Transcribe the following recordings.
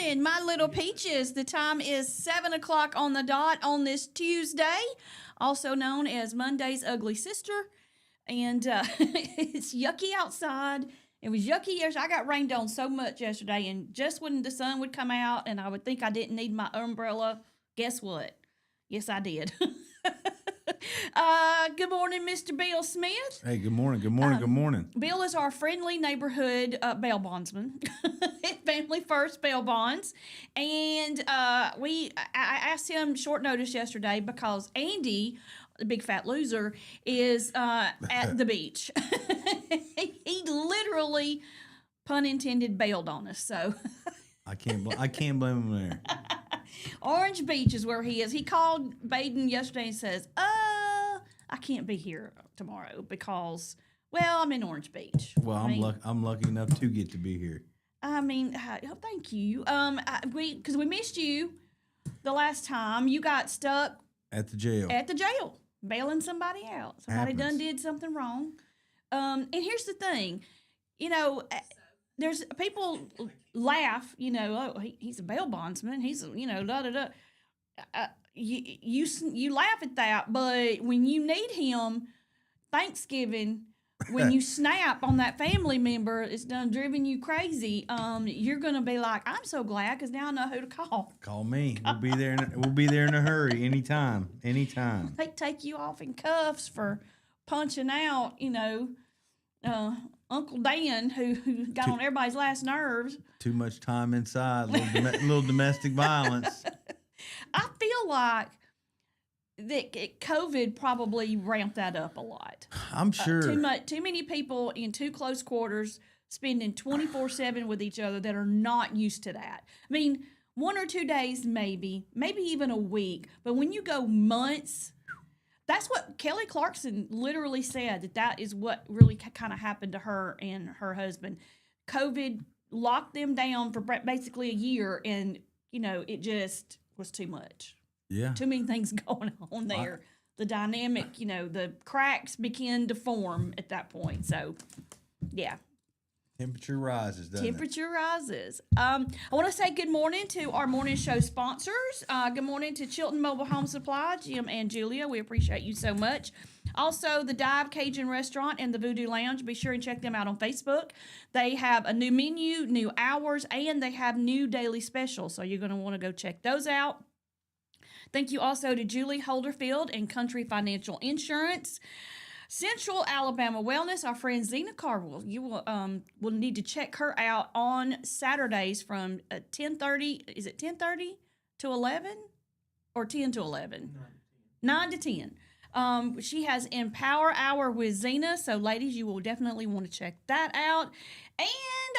morning, my little peaches. The time is 7 o'clock on the dot on this Tuesday, also known as Monday's ugly sister. And it's yucky outside. It was yucky yesterday. I got rained on so much yesterday, and just when the sun would come out and I would think I didn't need my umbrella, guess what? Yes, I did. Good morning, Mr. Bill Smith. Hey, good morning, good morning, good morning. Bill is our friendly neighborhood bail bondsman, Family First Bail Bonds. And I asked him short notice yesterday because Andy, the big fat loser, is at the beach. He literally, pun intended, bailed on us. So I can't blame him there. Orange Beach is where he is. He called Baden yesterday and says, I can't be here tomorrow because, well, I'm in Orange Beach. Well, I'm lucky enough to get to be here. I mean, thank you. Because we missed you the last time. You got stuck At the jail, bailing somebody out. Somebody done did something wrong. And here's the thing, there's people laugh, oh, he's a bail bondsman. He's, da da da. You laugh at that, but when you need him, Thanksgiving, when you snap on that family member, it's done driven you crazy. You're gonna be like, I'm so glad because now I know who to call. Call me. We'll be there. We'll be there in a hurry. Anytime. They take you off in cuffs for punching out, Uncle Dan, who got on everybody's last nerves. Too much time inside. Little domestic violence. I feel like that COVID probably ramped that up a lot. I'm sure. Too many people in too close quarters spending 24/7 with each other that are not used to that. I mean, 1 or 2 days, maybe even a week. But when you go months, that's what Kelly Clarkson literally said, that is what really kind of happened to her and her husband. COVID locked them down for basically a year, and, it just was too much. Yeah. Too many things going on there. The dynamic, the cracks began to form at that point. So, yeah. Temperature rises, doesn't it? Temperature rises. I want to say good morning to our morning show sponsors. Good morning to Chilton Mobile Home Supply, Jim and Julia. We appreciate you so much. Also, the Dive Cajun Restaurant and the Voodoo Lounge. Be sure and check them out on Facebook. They have a new menu, new hours, and they have new daily specials. So you're going to want to go check those out. Thank you also to Julie Holderfield and Country Financial Insurance. Central Alabama Wellness, our friend Zena Carville. You will need to check her out on Saturdays from 10:30. Is it 10:30 to 11 or 10 to 11? 9 to 10. She has Empower Hour with Zena. So, ladies, you will definitely want to check that out. And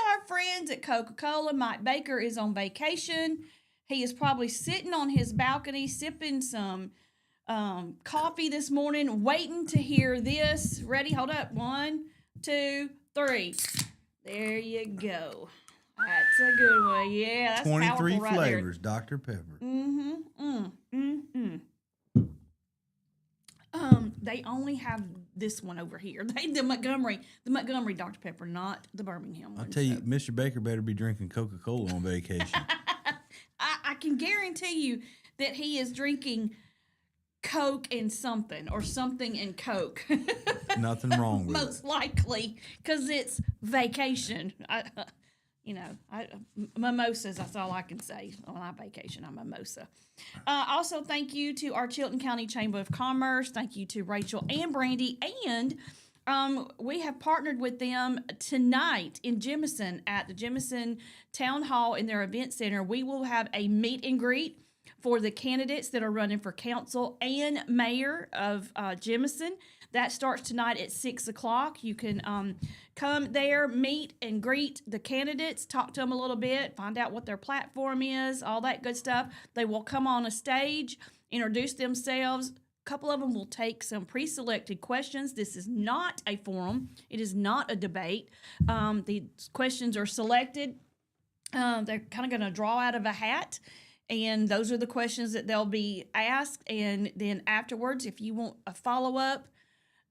our friends at Coca-Cola, Mike Baker is on vacation. He is probably sitting on his balcony sipping some coffee this morning, waiting to hear this. Ready? Hold up. 1, 2, 3. There you go. That's a good one. Yeah, that's 23 right flavors, there. Dr. Pepper. They only have this one over here. The Montgomery Dr. Pepper, not the Birmingham one. I'll tell you, Mr. Baker better be drinking Coca-Cola on vacation. I can guarantee you that he is drinking Coke and something, or something and Coke. Nothing wrong with Most likely, because it's vacation. Mimosas, that's all I can say. On my vacation, I'm mimosa. Also, thank you to our Chilton County Chamber of Commerce. Thank you to Rachel and Brandy. And we have partnered with them tonight in Jemison at the Jemison Town Hall in their event center. We will have a meet and greet for the candidates that are running for council and mayor of Jemison. That starts tonight at 6 o'clock. You can come there, meet and greet the candidates, talk to them a little bit, find out what their platform is, all that good stuff. They will come on a stage, introduce themselves. A couple of them will take some pre-selected questions. This is not a forum. It is not a debate. The questions are selected. They're kind of going to draw out of a hat. And those are the questions that they'll be asked. And then afterwards, if you want a follow-up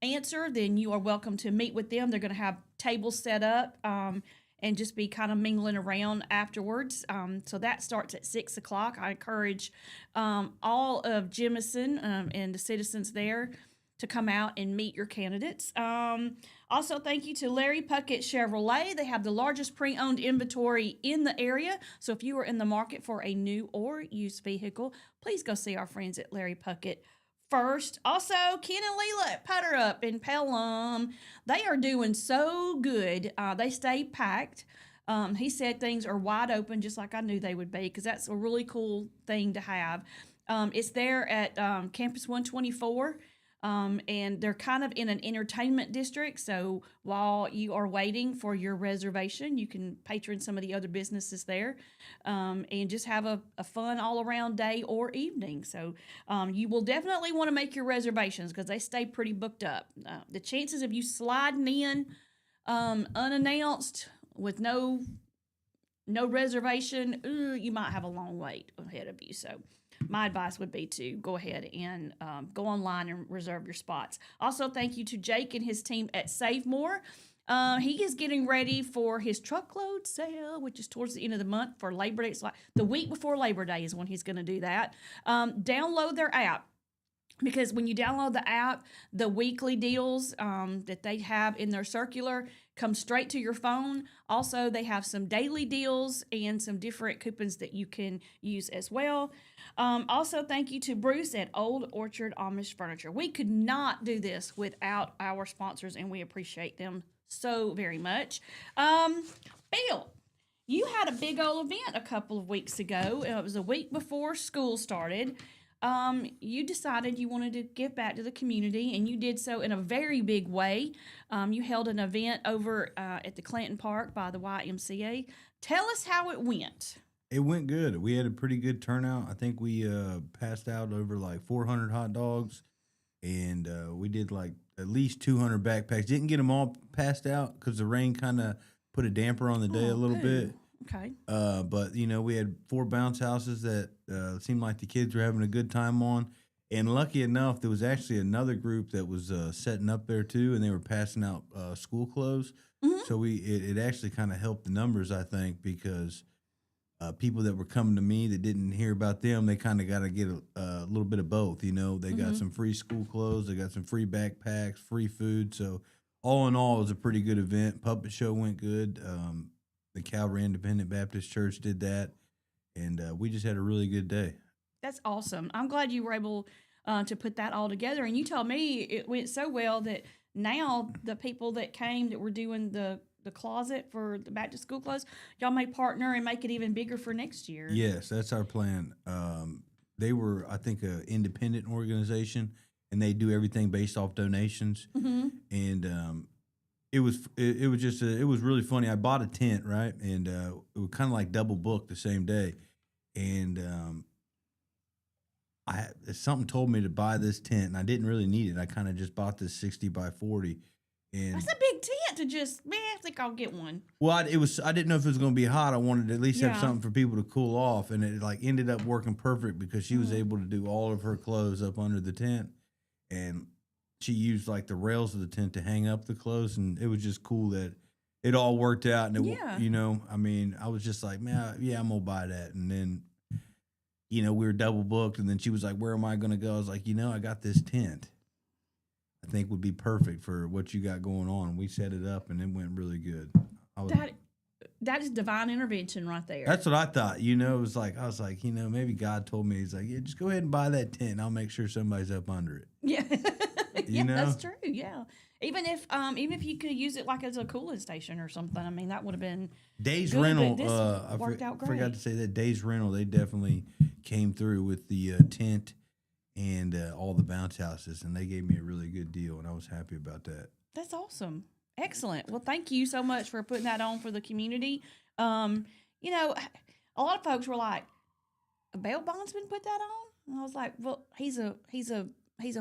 answer, then you are welcome to meet with them. They're going to have tables set up. and just be kind of mingling around afterwards. So that starts at 6 o'clock. I encourage all of Jemison and the citizens there to come out and meet your candidates. Also, thank you to Larry Puckett Chevrolet. They have the largest pre-owned inventory in the area. So if you are in the market for a new or used vehicle, please go see our friends at Larry Puckett first. Also, Ken and Leela at Putter Up in Pelham. They are doing so good. They stay packed. He said things are wide open, just like I knew they would be, because that's a really cool thing to have. It's there at Campus 124. And they're kind of in an entertainment district. So while you are waiting for your reservation, you can patron some of the other businesses there and just have a fun all around day or evening. So you will definitely want to make your reservations because they stay pretty booked up. The chances of you sliding in unannounced with no reservation, you might have a long wait ahead of you. So my advice would be to go ahead and go online and reserve your spots. Also, thank you to Jake and his team at Save More. He is getting ready for his truckload sale, which is towards the end of the month for Labor Day. It's like the week before Labor Day is when he's going to do that. Download their app. Because when you download the app, the weekly deals that they have in their circular come straight to your phone. Also, they have some daily deals and some different coupons that you can use as well. Also, thank you to Bruce at Old Orchard Amish Furniture. We could not do this without our sponsors, and we appreciate them so very much. Bill, you had a big old event a couple of weeks ago. It was a week before school started. You decided you wanted to give back to the community, and you did so in a very big way. You held an event over at the Clanton Park by the YMCA. Tell us how it went. It went good. We had a pretty good turnout. I think we passed out over like 400 hot dogs, and we did like at least 200 backpacks. Didn't get them all passed out because the rain kind of put a damper on the day a little bit. Okay. But we had 4 bounce houses that seemed like the kids were having a good time on. And lucky enough, there was actually another group that was setting up there too, and they were passing out school clothes. Mm-hmm. So it actually kind of helped the numbers, I think, because people that were coming to me that didn't hear about them, they kind of got to get a little bit of both. They got some free school clothes, they got some free backpacks, free food. So all in all, it was a pretty good event. Puppet show went good. The Calvary Independent Baptist Church did that, and we just had a really good day. That's awesome. I'm glad you were able to put that all together. And you told me it went so well that now the people that came that were doing the closet for the back to school clothes, y'all may partner and make it even bigger for next year. Yes, that's our plan. They were, I think, an independent organization, and they do everything based off donations. Mm-hmm. And it was really funny. I bought a tent, right, and it was kind of like double booked the same day, and something told me to buy this tent, and I didn't really need it. I kind of just bought this 60 by 40. And that's a big tent to just, I think I'll get one. Well, I didn't know if it was going to be hot. I wanted to at least have something for people to cool off, and it like ended up working perfect because she was able to do all of her clothes up under the tent, and she used like the rails of the tent to hang up the clothes, and it was just cool that it all worked out. And I was just like, man, yeah, I'm gonna buy that. And then, we were double booked, and then she was like, where am I gonna go? I was like, I got this tent. I think would be perfect for what you got going on. We set it up, and it went really good. That is divine intervention right there. That's what I thought. It was like, I was like, maybe God told me, he's like, yeah, just go ahead and buy that tent, and I'll make sure somebody's up under it. Yeah. That's true. Yeah. Even if you could use it like as a cooling station or something, I mean, that would have been Days good, Rental. Worked out great. Forgot to say that Days Rental, they definitely came through with the tent and all the bounce houses, and they gave me a really good deal, and I was happy about that. That's awesome. Excellent. Well, thank you so much for putting that on for the community. A lot of folks were like, a bail bondsman put that on? And I was like, well, he's a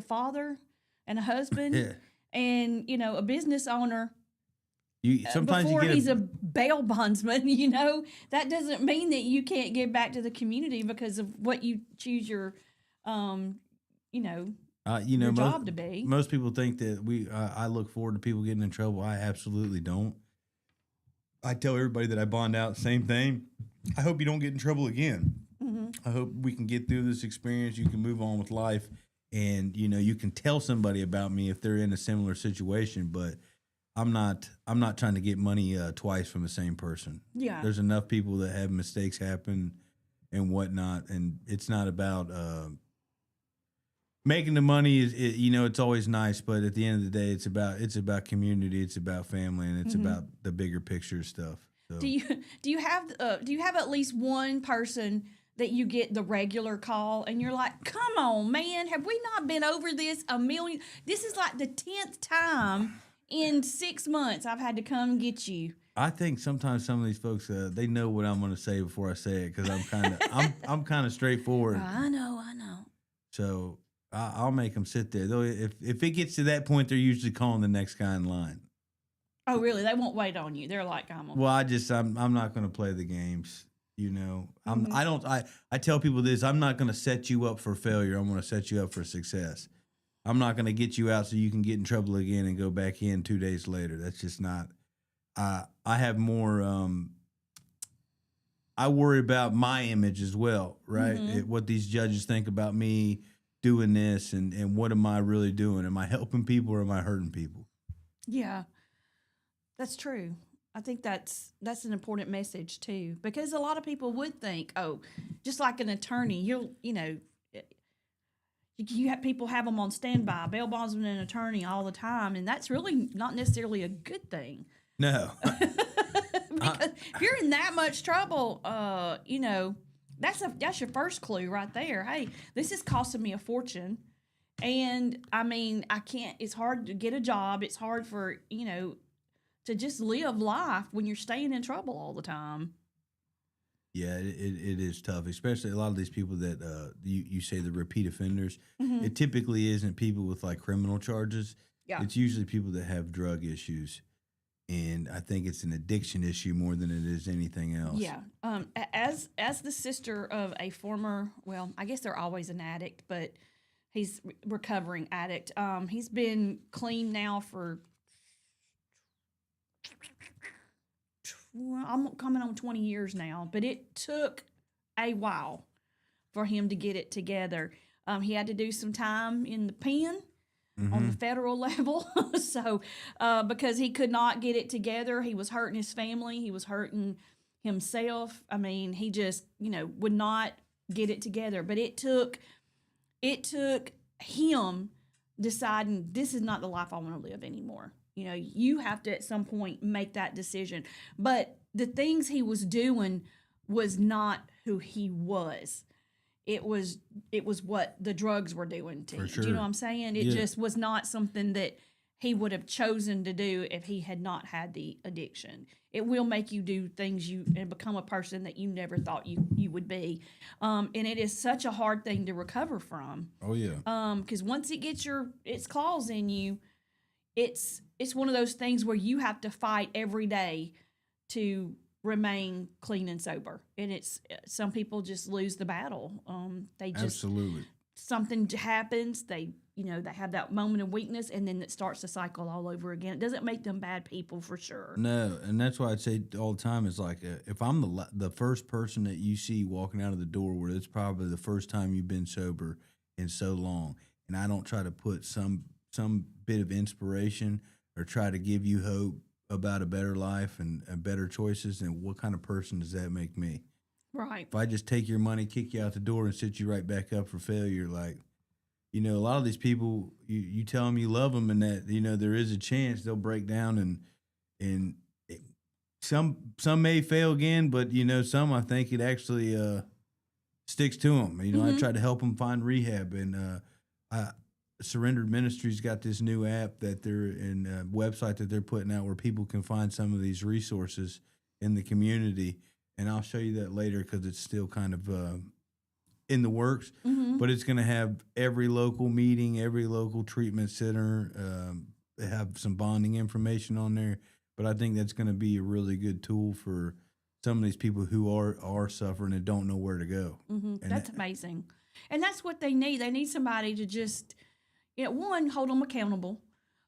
father and a husband and, a business owner. He's a bail bondsman, that doesn't mean that you can't give back to the community because of what you choose your your job to be. Most people think that I look forward to people getting in trouble. I absolutely don't. I tell everybody that I bond out, same thing. I hope you don't get in trouble again. I hope we can get through this experience. You can move on with life, and you can tell somebody about me if they're in a similar situation. But I'm not trying to get money twice from the same person. Yeah. There's enough people that have mistakes happen and whatnot, and it's not about making the money. It's always nice, but at the end of the day, it's about community, it's about family, and it's about the bigger picture stuff. So. Do you have at least one person that you get the regular call and you're like, come on, man, have we not been over this a million? This is like the 10th time in 6 months I've had to come get you. I think sometimes some of these folks, they know what I'm going to say before I say it, because I'm kind of straightforward. I know. So I'll make them sit there. Though if it gets to that point, they're usually calling the next guy in line. Oh, really? They won't wait on you. They're like, I'm not going to play the games. I tell people this: I'm not going to set you up for failure. I'm going to set you up for success. I'm not going to get you out so you can get in trouble again and go back in 2 days later. That's just not. I have more. I worry about my image as well, right? What these judges think about me doing this, and what am I really doing? Am I helping people or am I hurting people? Yeah, that's true. I think that's an important message too, because a lot of people would think, oh, just like an attorney, you have people have them on standby, bail bondsman and attorney all the time, and that's really not necessarily a good thing. No, because if you're in that much trouble, that's your first clue right there. Hey, this is costing me a fortune, and I mean, I can't. It's hard to get a job. It's hard for to just live life when you're staying in trouble all the time. Yeah, it is tough, especially a lot of these people that you say the repeat offenders. It typically isn't people with like criminal charges. Yeah. It's usually people that have drug issues, and I think it's an addiction issue more than it is anything else. Yeah. As the sister of a former, well, I guess they're always an addict, but he's recovering addict. He's been clean now for. I'm coming on 20 years now, but it took a while for him to get it together. He had to do some time in the pen on the federal level. So, because he could not get it together, he was hurting his family. He was hurting himself. I mean, he just, would not get it together. But it took him deciding this is not the life I want to live anymore. You have to at some point make that decision. But the things he was doing was not who he was. It was what the drugs were doing to him. Sure. Do you know what I'm saying? It just was not something that he would have chosen to do if he had not had the addiction. It will make you do things and become a person that you never thought you would be. And it is such a hard thing to recover from. Oh yeah. Because once it gets its claws in you, it's one of those things where you have to fight every day to remain clean and sober. And it's some people just lose the battle. They just Absolutely. Something happens. They have that moment of weakness, and then it starts the cycle all over again. It doesn't make them bad people for sure. No, and that's why I'd say all the time is like if I'm the first person that you see walking out of the door, where it's probably the first time you've been sober in so long, and I don't try to put some bit of inspiration or try to give you hope about a better life and better choices, and what kind of person does that make me? Right. If I just take your money, kick you out the door, and sit you right back up for failure, like, a lot of these people, you tell them you love them, and that, there is a chance they'll break down, and some may fail again, but, some I think it actually sticks to them. I try to help them find rehab, and Surrendered Ministries got this new app that they're in a website that they're putting out where people can find some of these resources in the community. And I'll show you that later because it's still kind of in the works. But it's going to have every local meeting, every local treatment center. They have some bonding information on there. But I think that's going to be a really good tool for some of these people who are suffering and don't know where to go. And that's amazing. And that's what they need. They need somebody to just, one, hold them accountable.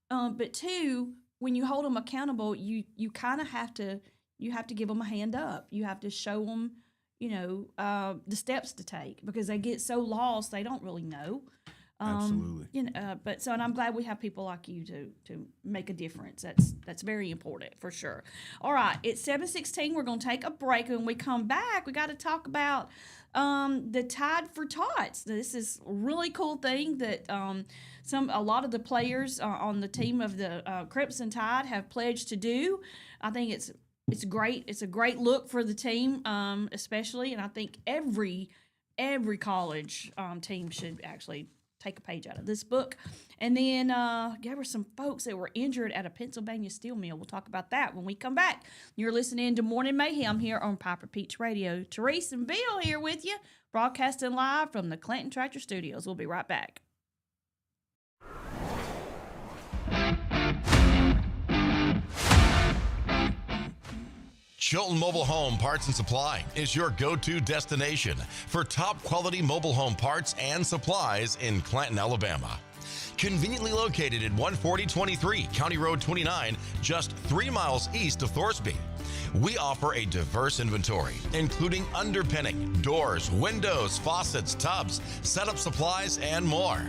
But two, when you hold them accountable, you kind of have to you have to give them a hand up. You have to show them, the steps to take, because they get so lost they don't really know. Absolutely. And I'm glad we have people like you to make a difference. That's very important for sure. All right, it's 7:16. We're gonna take a break. When we come back, we got to talk about the Tide for Tots. This is a really cool thing that a lot of the players on the team of the Crimson Tide have pledged to do. I think it's great. It's a great look for the team, especially, and I think every college team should actually take a page out of this book. And then there were some folks that were injured at a Pennsylvania steel mill. We'll talk about that when we come back. You're listening to Morning Mayhem here on Piper Peach Radio. Therese and Bill here with you, broadcasting live from the Clanton Tractor Studios. We'll be right back. Chilton Mobile Home Parts and Supply is your go-to destination for top quality mobile home parts and supplies in Clanton, Alabama. Conveniently located at 14023 County Road 29, just 3 miles east of Thorsby. We offer a diverse inventory, including underpinning, doors, windows, faucets, tubs, setup supplies, and more.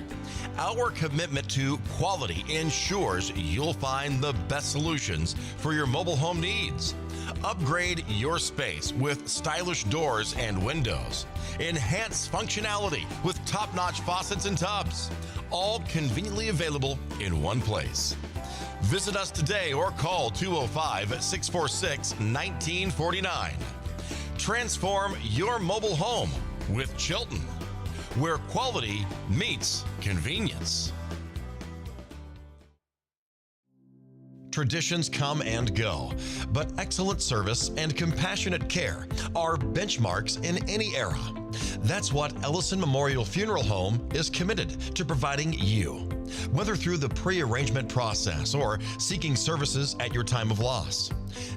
Our commitment to quality ensures you'll find the best solutions for your mobile home needs. Upgrade your space with stylish doors and windows. Enhance functionality with top-notch faucets and tubs. All conveniently available in one place. Visit us today or call 205-646-1949. Transform your mobile home with Chilton, where quality meets convenience. Traditions come and go, but excellent service and compassionate care are benchmarks in any era. That's what Ellison Memorial Funeral Home is committed to providing you, whether through the pre-arrangement process or seeking services at your time of loss.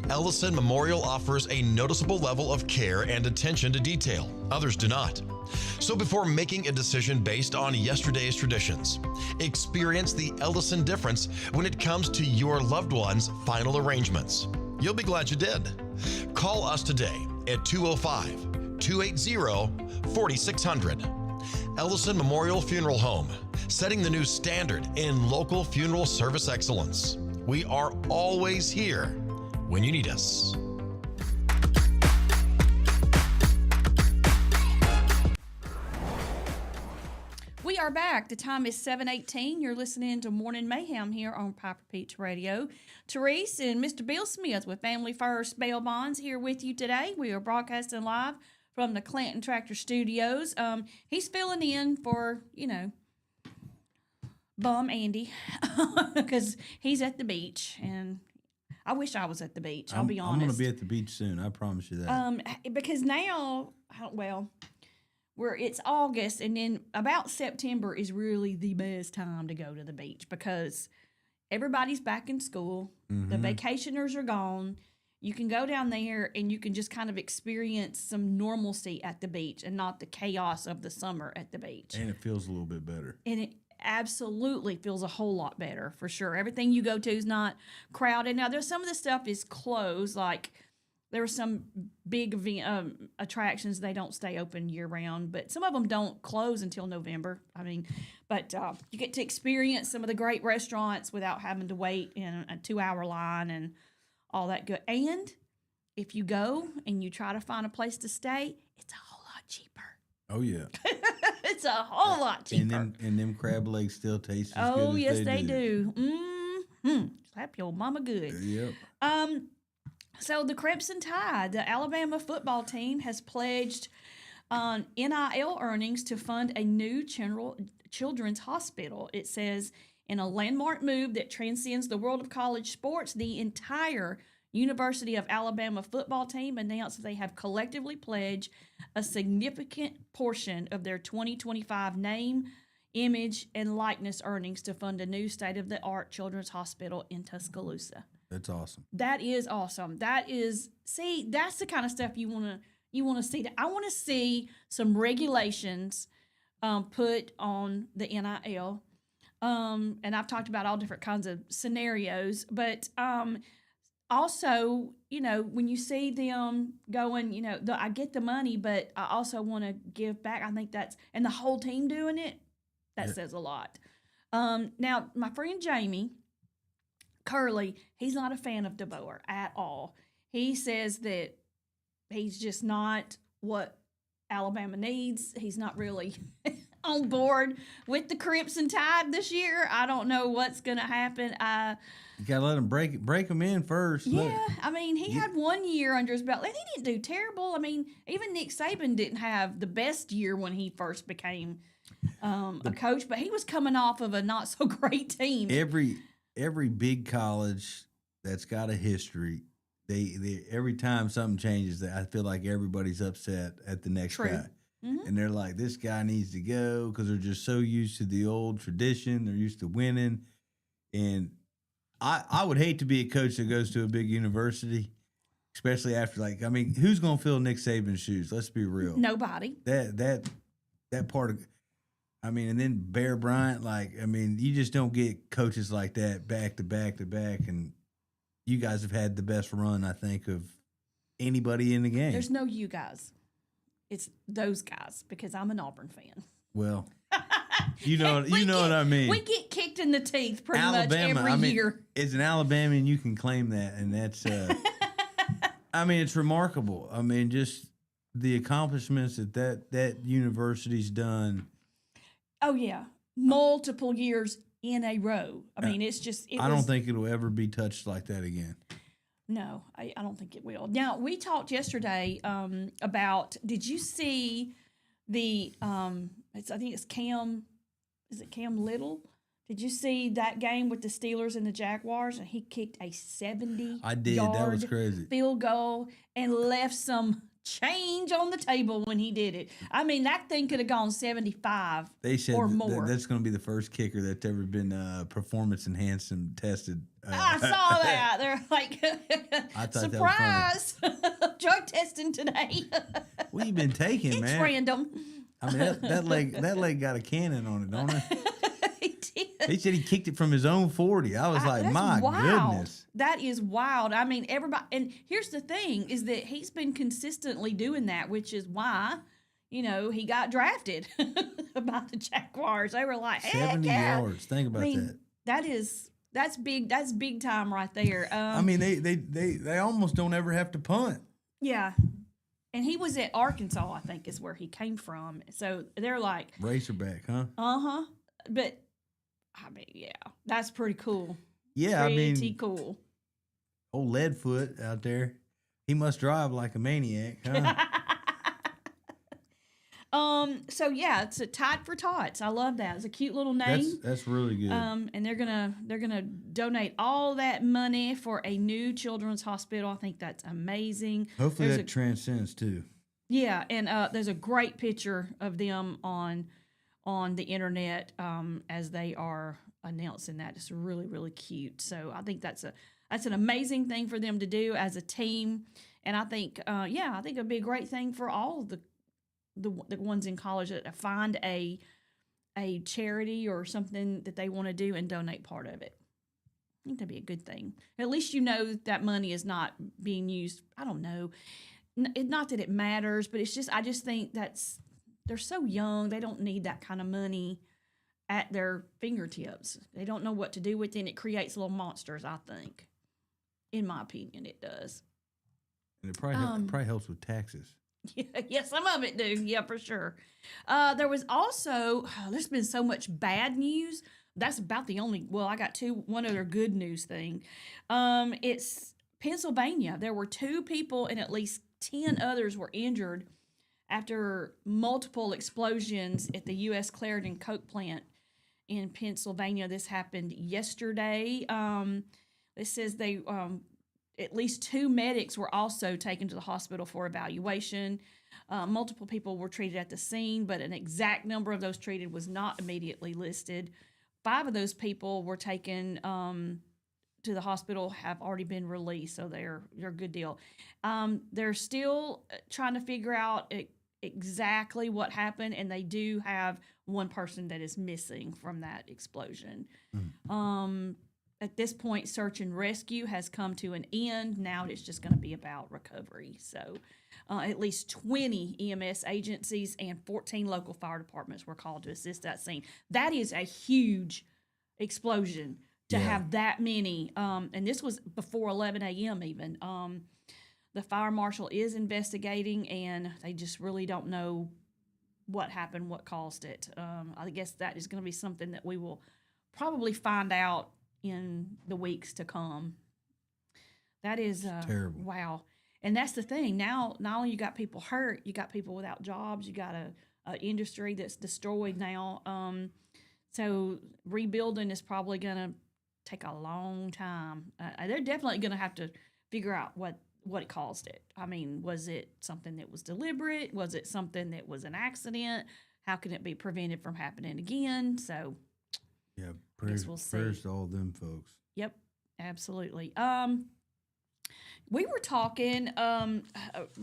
Ellison Memorial offers a noticeable level of care and attention to detail. Others do not. So before making a decision based on yesterday's traditions, experience the Ellison difference when it comes to your loved one's final arrangements. You'll be glad you did. Call us today at 205-280-4600. Ellison Memorial Funeral Home, setting the new standard in local funeral service excellence. We are always here when you need us. We are back. The time is 7:18. You're listening to Morning Mayhem here on Piper Peach Radio. Therese and Mr. Bill Smith with Family First Bail Bonds here with you today. We are broadcasting live from the Clanton Tractor Studios. He's filling in for, bum Andy because he's at the beach, and I wish I was at the beach. I'll be honest. I'm going to be at the beach soon. I promise you that. Because now, it's August, and then about September is really the best time to go to the beach because everybody's back in school. The vacationers are gone. You can go down there and you can just kind of experience some normalcy at the beach and not the chaos of the summer at the beach. And it feels a little bit better. And it absolutely feels a whole lot better, for sure. Everything you go to is not crowded. Now, there's some of the stuff is closed, like there are some big attractions. They don't stay open year-round, but some of them don't close until November. But you get to experience some of the great restaurants without having to wait in a 2-hour line and all that good. And if you go and you try to find a place to stay, it's a whole lot cheaper. Oh, yeah. It's a whole lot cheaper. And them crab legs still taste as good Oh, as yes, they do. Slap your mama good. Yep. So the Crimson Tide, the Alabama football team, has pledged NIL earnings to fund a new children's hospital. It says, in a landmark move that transcends the world of college sports, the entire University of Alabama football team announced that they have collectively pledged a significant portion of their 2025 name, image, and likeness earnings to fund a new state-of-the-art children's hospital in Tuscaloosa. That's awesome. That is awesome. That's the kind of stuff you want to see. I want to see some regulations put on the NIL. And I've talked about all different kinds of scenarios, but also, when you see them going, I get the money, but I also want to give back. I think and the whole team doing it, that says a lot. Now, my friend Jamie Curley, he's not a fan of DeBoer at all. He says that he's just not what Alabama needs. He's not really on board with the Crimson Tide this year. I don't know what's going to happen. You gotta let him break him in first. Yeah, he had 1 year under his belt, and he didn't do terrible. Even Nick Saban didn't have the best year when he first became a coach, but he was coming off of a not so great team. Every big college that's got a history, they every time something changes, I feel like everybody's upset at the next guy. Mm-hmm. And they're like, this guy needs to go because they're just so used to the old tradition. They're used to winning. And I would hate to be a coach that goes to a big university, especially after who's going to fill Nick Saban's shoes? Let's be real. Nobody. That part of, and then Bear Bryant, you just don't get coaches like that back to back to back. And you guys have had the best run, I think, of anybody in the game. There's no you guys. It's those guys because I'm an Auburn fan. Well, you know what I mean. We get kicked in the teeth pretty much every year. As an Alabamian, you can claim that, and that's. It's remarkable. Just the accomplishments that university's done. Oh yeah, multiple years in a row. It's just. I don't think it'll ever be touched like that again. No, I don't think it will. Now, we talked yesterday about, did you see the, I think it's Cam, is it Cam Little? Did you see that game with the Steelers and the Jaguars? And he kicked a 70-yard I did. That was crazy. Field goal and left some change on the table when he did it. That thing could have gone 75 they said or more. That's going to be the first kicker that's ever been performance enhanced and tested. I saw that. They're like, I thought surprise, drug testing today. What you been taking, it's man? It's random. That leg got a cannon on it, don't it? He did. He said he kicked it from his own 40. I was like, my wild. Goodness. That is wild. Everybody, and here's the thing, is that he's been consistently doing that, which is why, he got drafted by the Jaguars. They were like, 70 yards. Think about that. That's big. That's big time right there. They almost don't ever have to punt. Yeah. And he was at Arkansas, I think, is where he came from. So they're like Racerback, huh? Uh-huh. But yeah, that's pretty cool. Yeah, pretty cool. Old Leadfoot out there. He must drive like a maniac, huh? So yeah, it's a Tide for Tots. I love that. It's a cute little name. That's really good. And they're gonna donate all that money for a new children's hospital. I think that's amazing. Hopefully that transcends too. Yeah, and there's a great picture of them on the internet as they are announcing that. It's really, really cute. So I think that's an amazing thing for them to do as a team. And I think I think it'd be a great thing for all the ones in college that find a charity or something that they want to do and donate part of it. I think that'd be a good thing. At least that money is not being used. I don't know. Not that it matters, but I just think they're so young. They don't need that kind of money at their fingertips. They don't know what to do with it, and it creates little monsters, I think. In my opinion, it does. And it probably helps with taxes. Yeah, some of it do. Yeah, for sure. There was also, there's been so much bad news. That's about the only, I got one other good news thing. It's Pennsylvania. There were 2 people and at least 10 others were injured after multiple explosions at the U.S. Clarendon Coke plant in Pennsylvania. This happened yesterday. It says at least 2 medics were also taken to the hospital for evaluation. Multiple people were treated at the scene, but an exact number of those treated was not immediately listed. 5 of those people were taken to the hospital, have already been released, so they're a good deal. They're still trying to figure out exactly what happened, and they do have one person that is missing from that explosion. at this point, search and rescue has come to an end. Now it's just going to be about recovery. So, at least 20 EMS agencies and 14 local fire departments were called to assist that scene. That is a huge explosion to have that many. And this was before 11 a.m. even. The fire marshal is investigating, and they just really don't know what happened, what caused it. I guess that is going to be something that we will probably find out in the weeks to come. That is terrible. Wow. And that's the thing. Now, not only you got people hurt, you got people without jobs, you got a industry that's destroyed now. So rebuilding is probably going to take a long time. They're definitely going to have to figure out what caused it. I mean, was it something that was deliberate? Was it something that was an accident? How can it be prevented from happening again? So, yeah, prayers to all them folks. Yep, absolutely. We were talking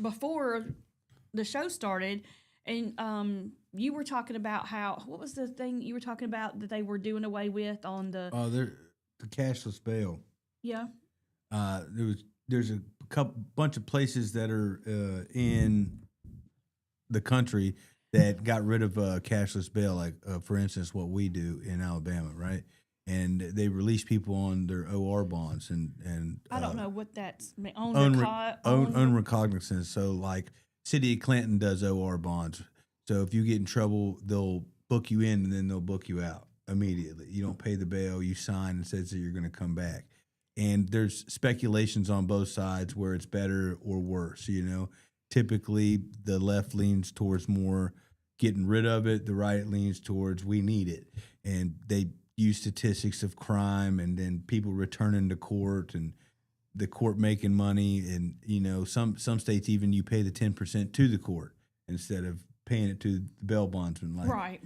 before the show started, and you were talking about what was the thing you were talking about that they were doing away with on the the cashless bail. Yeah. There's a bunch of places that are in the country that got rid of cashless bail, like for instance, what we do in Alabama, right? And they release people on their OR bonds and I don't know what that's unrecognizance. So like City of Clanton does OR bonds. So if you get in trouble, they'll book you in and then they'll book you out immediately. You don't pay the bail, you sign and says that you're going to come back. And there's speculations on both sides where it's better or worse. You know, typically the left leans towards more getting rid of it. The right leans towards we need it. And they use statistics of crime and then people returning to court and the court making money. And, you know, some states even you pay the 10% to the court instead of paying it to the bail bondsman. Like right.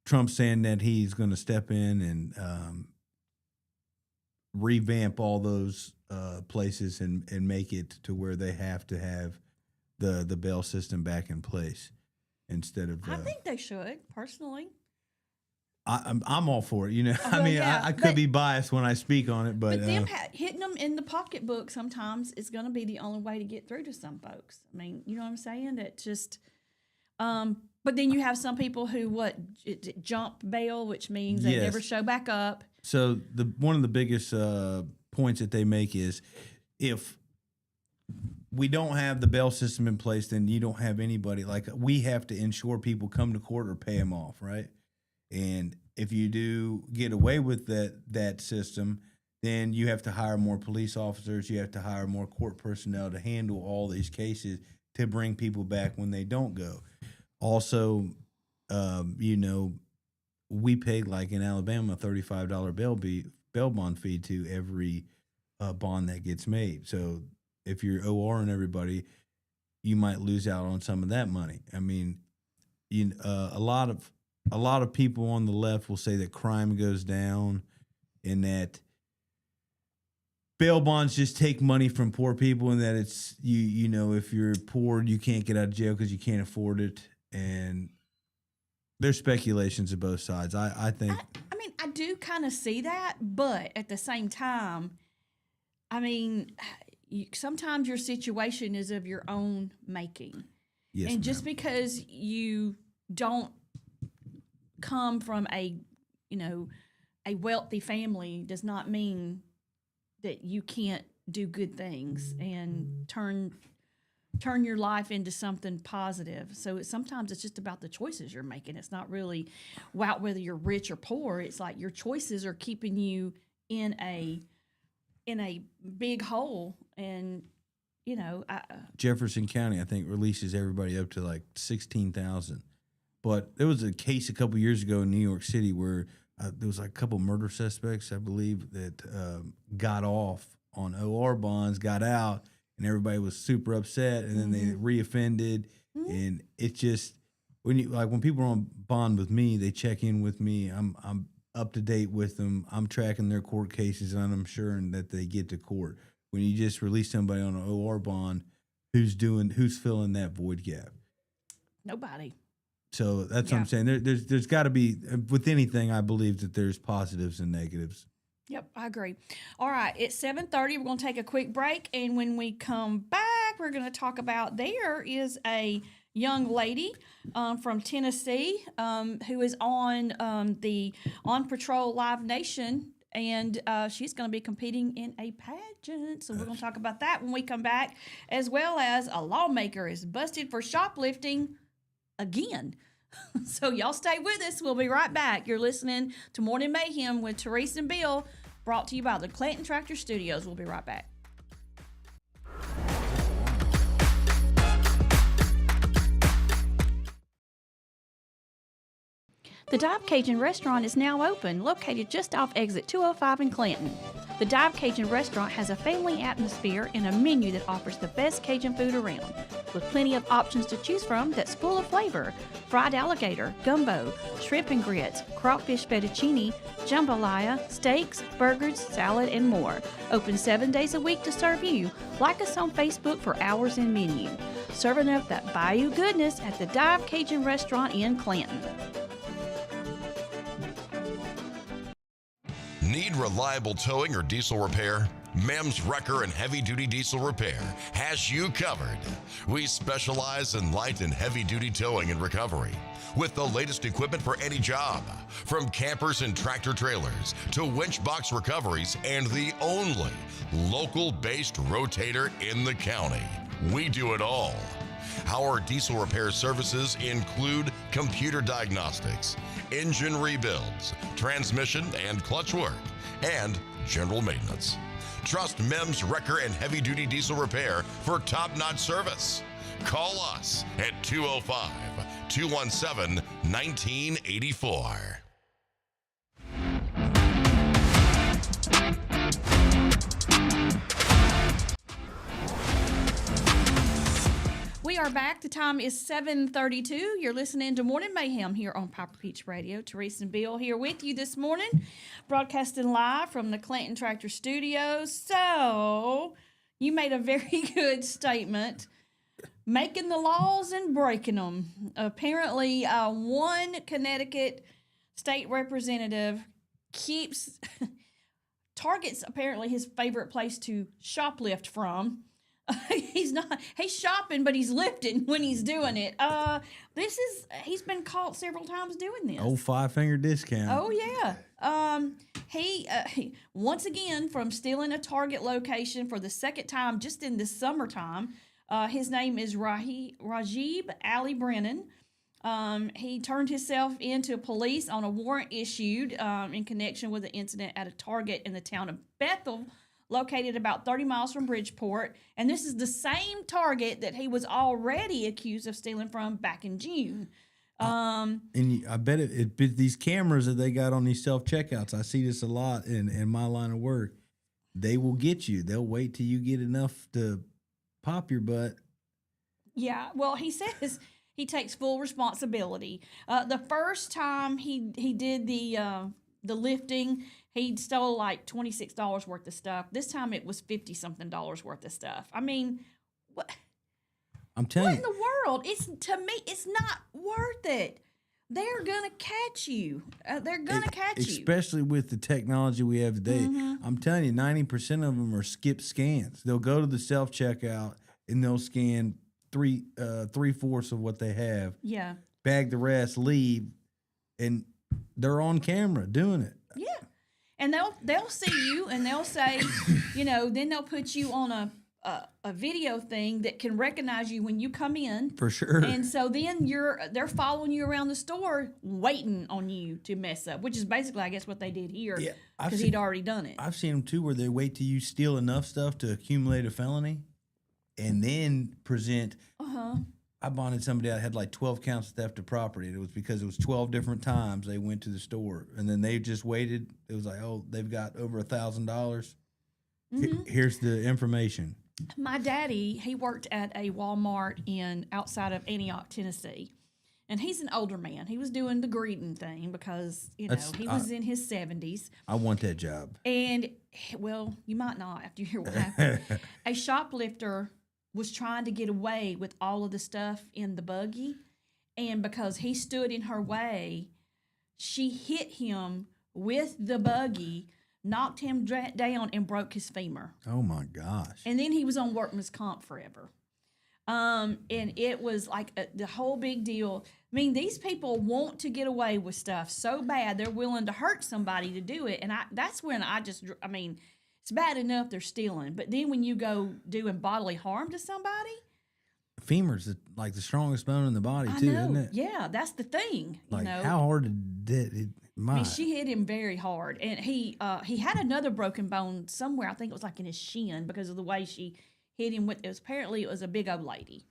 Trump saying that he's going to step in and revamp all those places and make it to where they have to have the bail system back in place instead of. I think they should personally. I'm all for it. You know, Well, I mean, yeah, I could be biased when I speak on it, but them hitting them in the pocketbook sometimes is going to be the only way to get through to some folks. I mean, you know what I'm saying? That just. But then you have some people who jump bail, which means they never show back up. So one of the biggest points that they make is if we don't have the bail system in place, then you don't have anybody. Like we have to ensure people come to court or pay them off, right? And if you do get away with that system, then you have to hire more police officers. You have to hire more court personnel to handle all these cases to bring people back when they don't go. Also, you know, we pay like in Alabama $35 bail bond fee to every bond that gets made. So if you're OR and everybody, you might lose out on some of that money. I mean, a lot of people on the left will say that crime goes down and that bail bonds just take money from poor people and that it's you know, if you're poor, you can't get out of jail because you can't afford it. And there's speculations of both sides. I think. I mean, I do kind of see that, but at the same time, I mean, sometimes your situation is of your own making. Yes, and just because you don't come from a wealthy family does not mean that you can't do good things and turn your life into something positive. So sometimes it's just about the choices you're making. It's not really about whether you're rich or poor. It's like your choices are keeping you in a big hole. And you know, Jefferson County, I think, releases everybody up to like 16,000. But there was a case a couple years ago in New York City where there was like a couple murder suspects, I believe, that got off on OR bonds, got out, and everybody was super upset, and then they reoffended, and it's just when people are on bond with me, they check in with me. I'm up to date with them. I'm tracking their court cases, and I'm ensuring that they get to court. When you just release somebody on an OR bond, who's filling that void gap? Nobody. So that's what I'm saying. There's got to be, with anything, I believe that there's positives and negatives. Yep, I agree. All right, it's 7:30. We're going to take a quick break, and when we come back, we're going to talk about there is a young lady from Tennessee who is on the On Patrol Live Nation, and she's going to be competing in a pageant. So we're going to talk about that when we come back, as well as a lawmaker is busted for shoplifting again. So y'all stay with us. We'll be right back. You're listening to Morning Mayhem with Teresa and Bill, brought to you by the Clanton Tractor Studios. We'll be right back. The Dive Cajun Restaurant is now open, located just off exit 205 in Clanton. The Dive Cajun Restaurant has a family atmosphere and a menu that offers the best Cajun food around, with plenty of options to choose from that's full of flavor. Fried alligator, gumbo, shrimp and grits, crawfish fettuccine, jambalaya, steaks, burgers, salad, and more. Open 7 days a week to serve you. Like us on Facebook for hours and menu. Serving up that Bayou goodness at the Dive Cajun Restaurant in Clanton. Need reliable towing or diesel repair? Mem's Wrecker and Heavy Duty Diesel Repair has you covered. We specialize in light and heavy duty towing and recovery with the latest equipment for any job, from campers and tractor trailers to winch box recoveries, and the only local-based rotator in the county. We do it all. Our diesel repair services include computer diagnostics, engine rebuilds, transmission and clutch work, and general maintenance. Trust Mem's Wrecker and Heavy Duty Diesel Repair for top-notch service. Call us at 205-217-1984. We are back. The time is 7:32. You're listening to Morning Mayhem here on Piper Peach Radio. Teresa and Bill here with you this morning, broadcasting live from the Clanton Tractor Studios. So, you made a very good statement, making the laws and breaking them. Apparently, one Connecticut state representative targets apparently his favorite place to shoplift from. He's shopping, but he's lifting when he's doing it. He's been caught several times doing this. Oh, 5-finger discount. Oh, yeah. He once again, from stealing a Target location for the second time just in the summertime. His name is Rajib Ali Brennan. He turned himself into police on a warrant issued in connection with an incident at a Target in the town of Bethel, located about 30 miles from Bridgeport. And this is the same Target that he was already accused of stealing from back in June. And I bet these cameras that they got on these self-checkouts, I see this a lot in my line of work, they will get you. They'll wait till you get enough to pop your butt. Yeah, well, he says he takes full responsibility. The first time he did the lifting, he stole like $26 worth of stuff. This time it was $50-something worth of stuff. I mean, what? I'm telling you. What in the world? To me, it's not worth it. They're going to catch you. They're going to catch you. Especially with the technology we have today. Mm-hmm. I'm telling you, 90% of them are skip scans. They'll go to the self-checkout and they'll scan three-fourths of what they have. Yeah. Bag the rest, leave, and they're on camera doing it. Yeah. And they'll see you and they'll say, then they'll put you on a video thing that can recognize you when you come in. For sure. And so then they're following you around the store waiting on you to mess up, which is basically, I guess, what they did here because he'd already done it. I've seen them, too, where they wait till you steal enough stuff to accumulate a felony and then present. I bonded somebody that had like 12 counts of theft of property. And it was because it was 12 different times they went to the store. And then they just waited. It was like, oh, they've got over $1,000. Mm-hmm. Here's the information. My daddy, he worked at a Walmart outside of Antioch, Tennessee. And he's an older man. He was doing the greeting thing because, he was in his 70s. I want that job. And, well, you might not after you hear what happened. A shoplifter was trying to get away with all of the stuff in the buggy, and because he stood in her way, she hit him with the buggy, knocked him down, and broke his femur. Oh my gosh. And then he was on workman's comp forever. And it was like the whole big deal. I mean, these people want to get away with stuff so bad they're willing to hurt somebody to do it. And that's when I mean, it's bad enough they're stealing, but then when you go doing bodily harm to somebody, Femur's like the strongest bone in the body too, isn't it? Yeah, that's the thing. Like you know? how hard did it? I mean, she hit him very hard, and he had another broken bone somewhere. I think it was like in his shin because of the way she hit him with. Apparently it was a big old lady.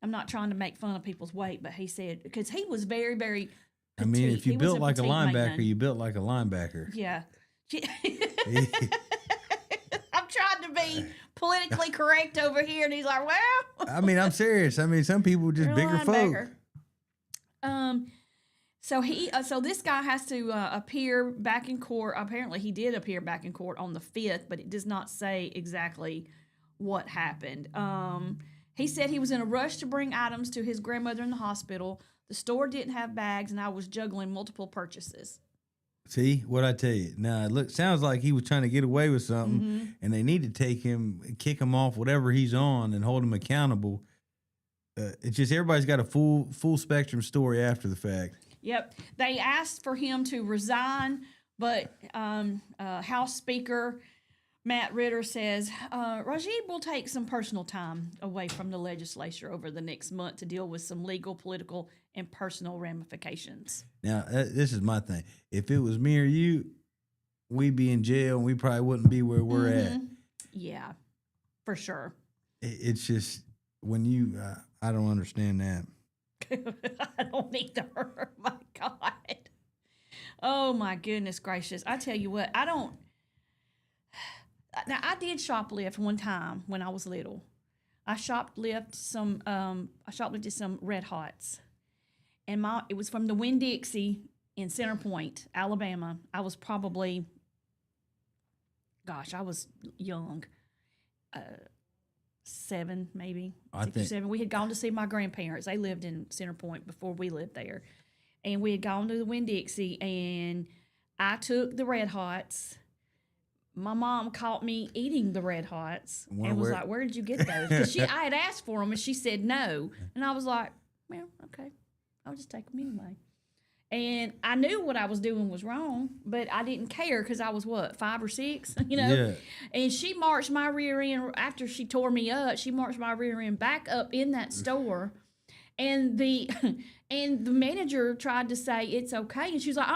I'm not trying to make fun of people's weight, but he said because he was very, very petite. I mean, if you built like a linebacker, man. you built like a linebacker. Yeah. I'm trying to be politically correct over here, and he's like, "Well." I mean, I'm serious. I mean, some people just bigger folk. So this guy has to appear back in court. Apparently, he did appear back in court on the 5th, but it does not say exactly what happened. He said he was in a rush to bring items to his grandmother in the hospital. The store didn't have bags, and I was juggling multiple purchases. See what I tell you? Now, sounds like he was trying to get away with something, and they need to take him, kick him off whatever he's on, and hold him accountable. It's just everybody's got a full spectrum story after the fact. Yep, they asked for him to resign, but House Speaker Matt Ritter says Rajib will take some personal time away from the legislature over the next month to deal with some legal, political, and personal ramifications. Now, this is my thing. If it was me or you, we'd be in jail, and we probably wouldn't be where we're at. Yeah, for sure. It's just when you, I don't understand that. I don't either. My God. Oh, my goodness gracious. I tell you what, Now, I did shoplift one time when I was little. I shoplifted some Red Hots. And it was from the Winn-Dixie in Center Point, Alabama. I was probably, I was young. 7, maybe. 6 or 7. We had gone to see my grandparents. They lived in Center Point before we lived there. And we had gone to the Winn-Dixie, and I took the Red Hots. My mom caught me eating the Red Hots and was like, "Where did you get those?" Because I had asked for them, and she said no. And I was like, "Well, okay, I'll just take them anyway." And I knew what I was doing was wrong, but I didn't care because I was, 5 or 6, you know? Yeah. And she marched my rear end, after she tore me up, she marched my rear end back up in that store. And the manager tried to say it's okay. And she's like,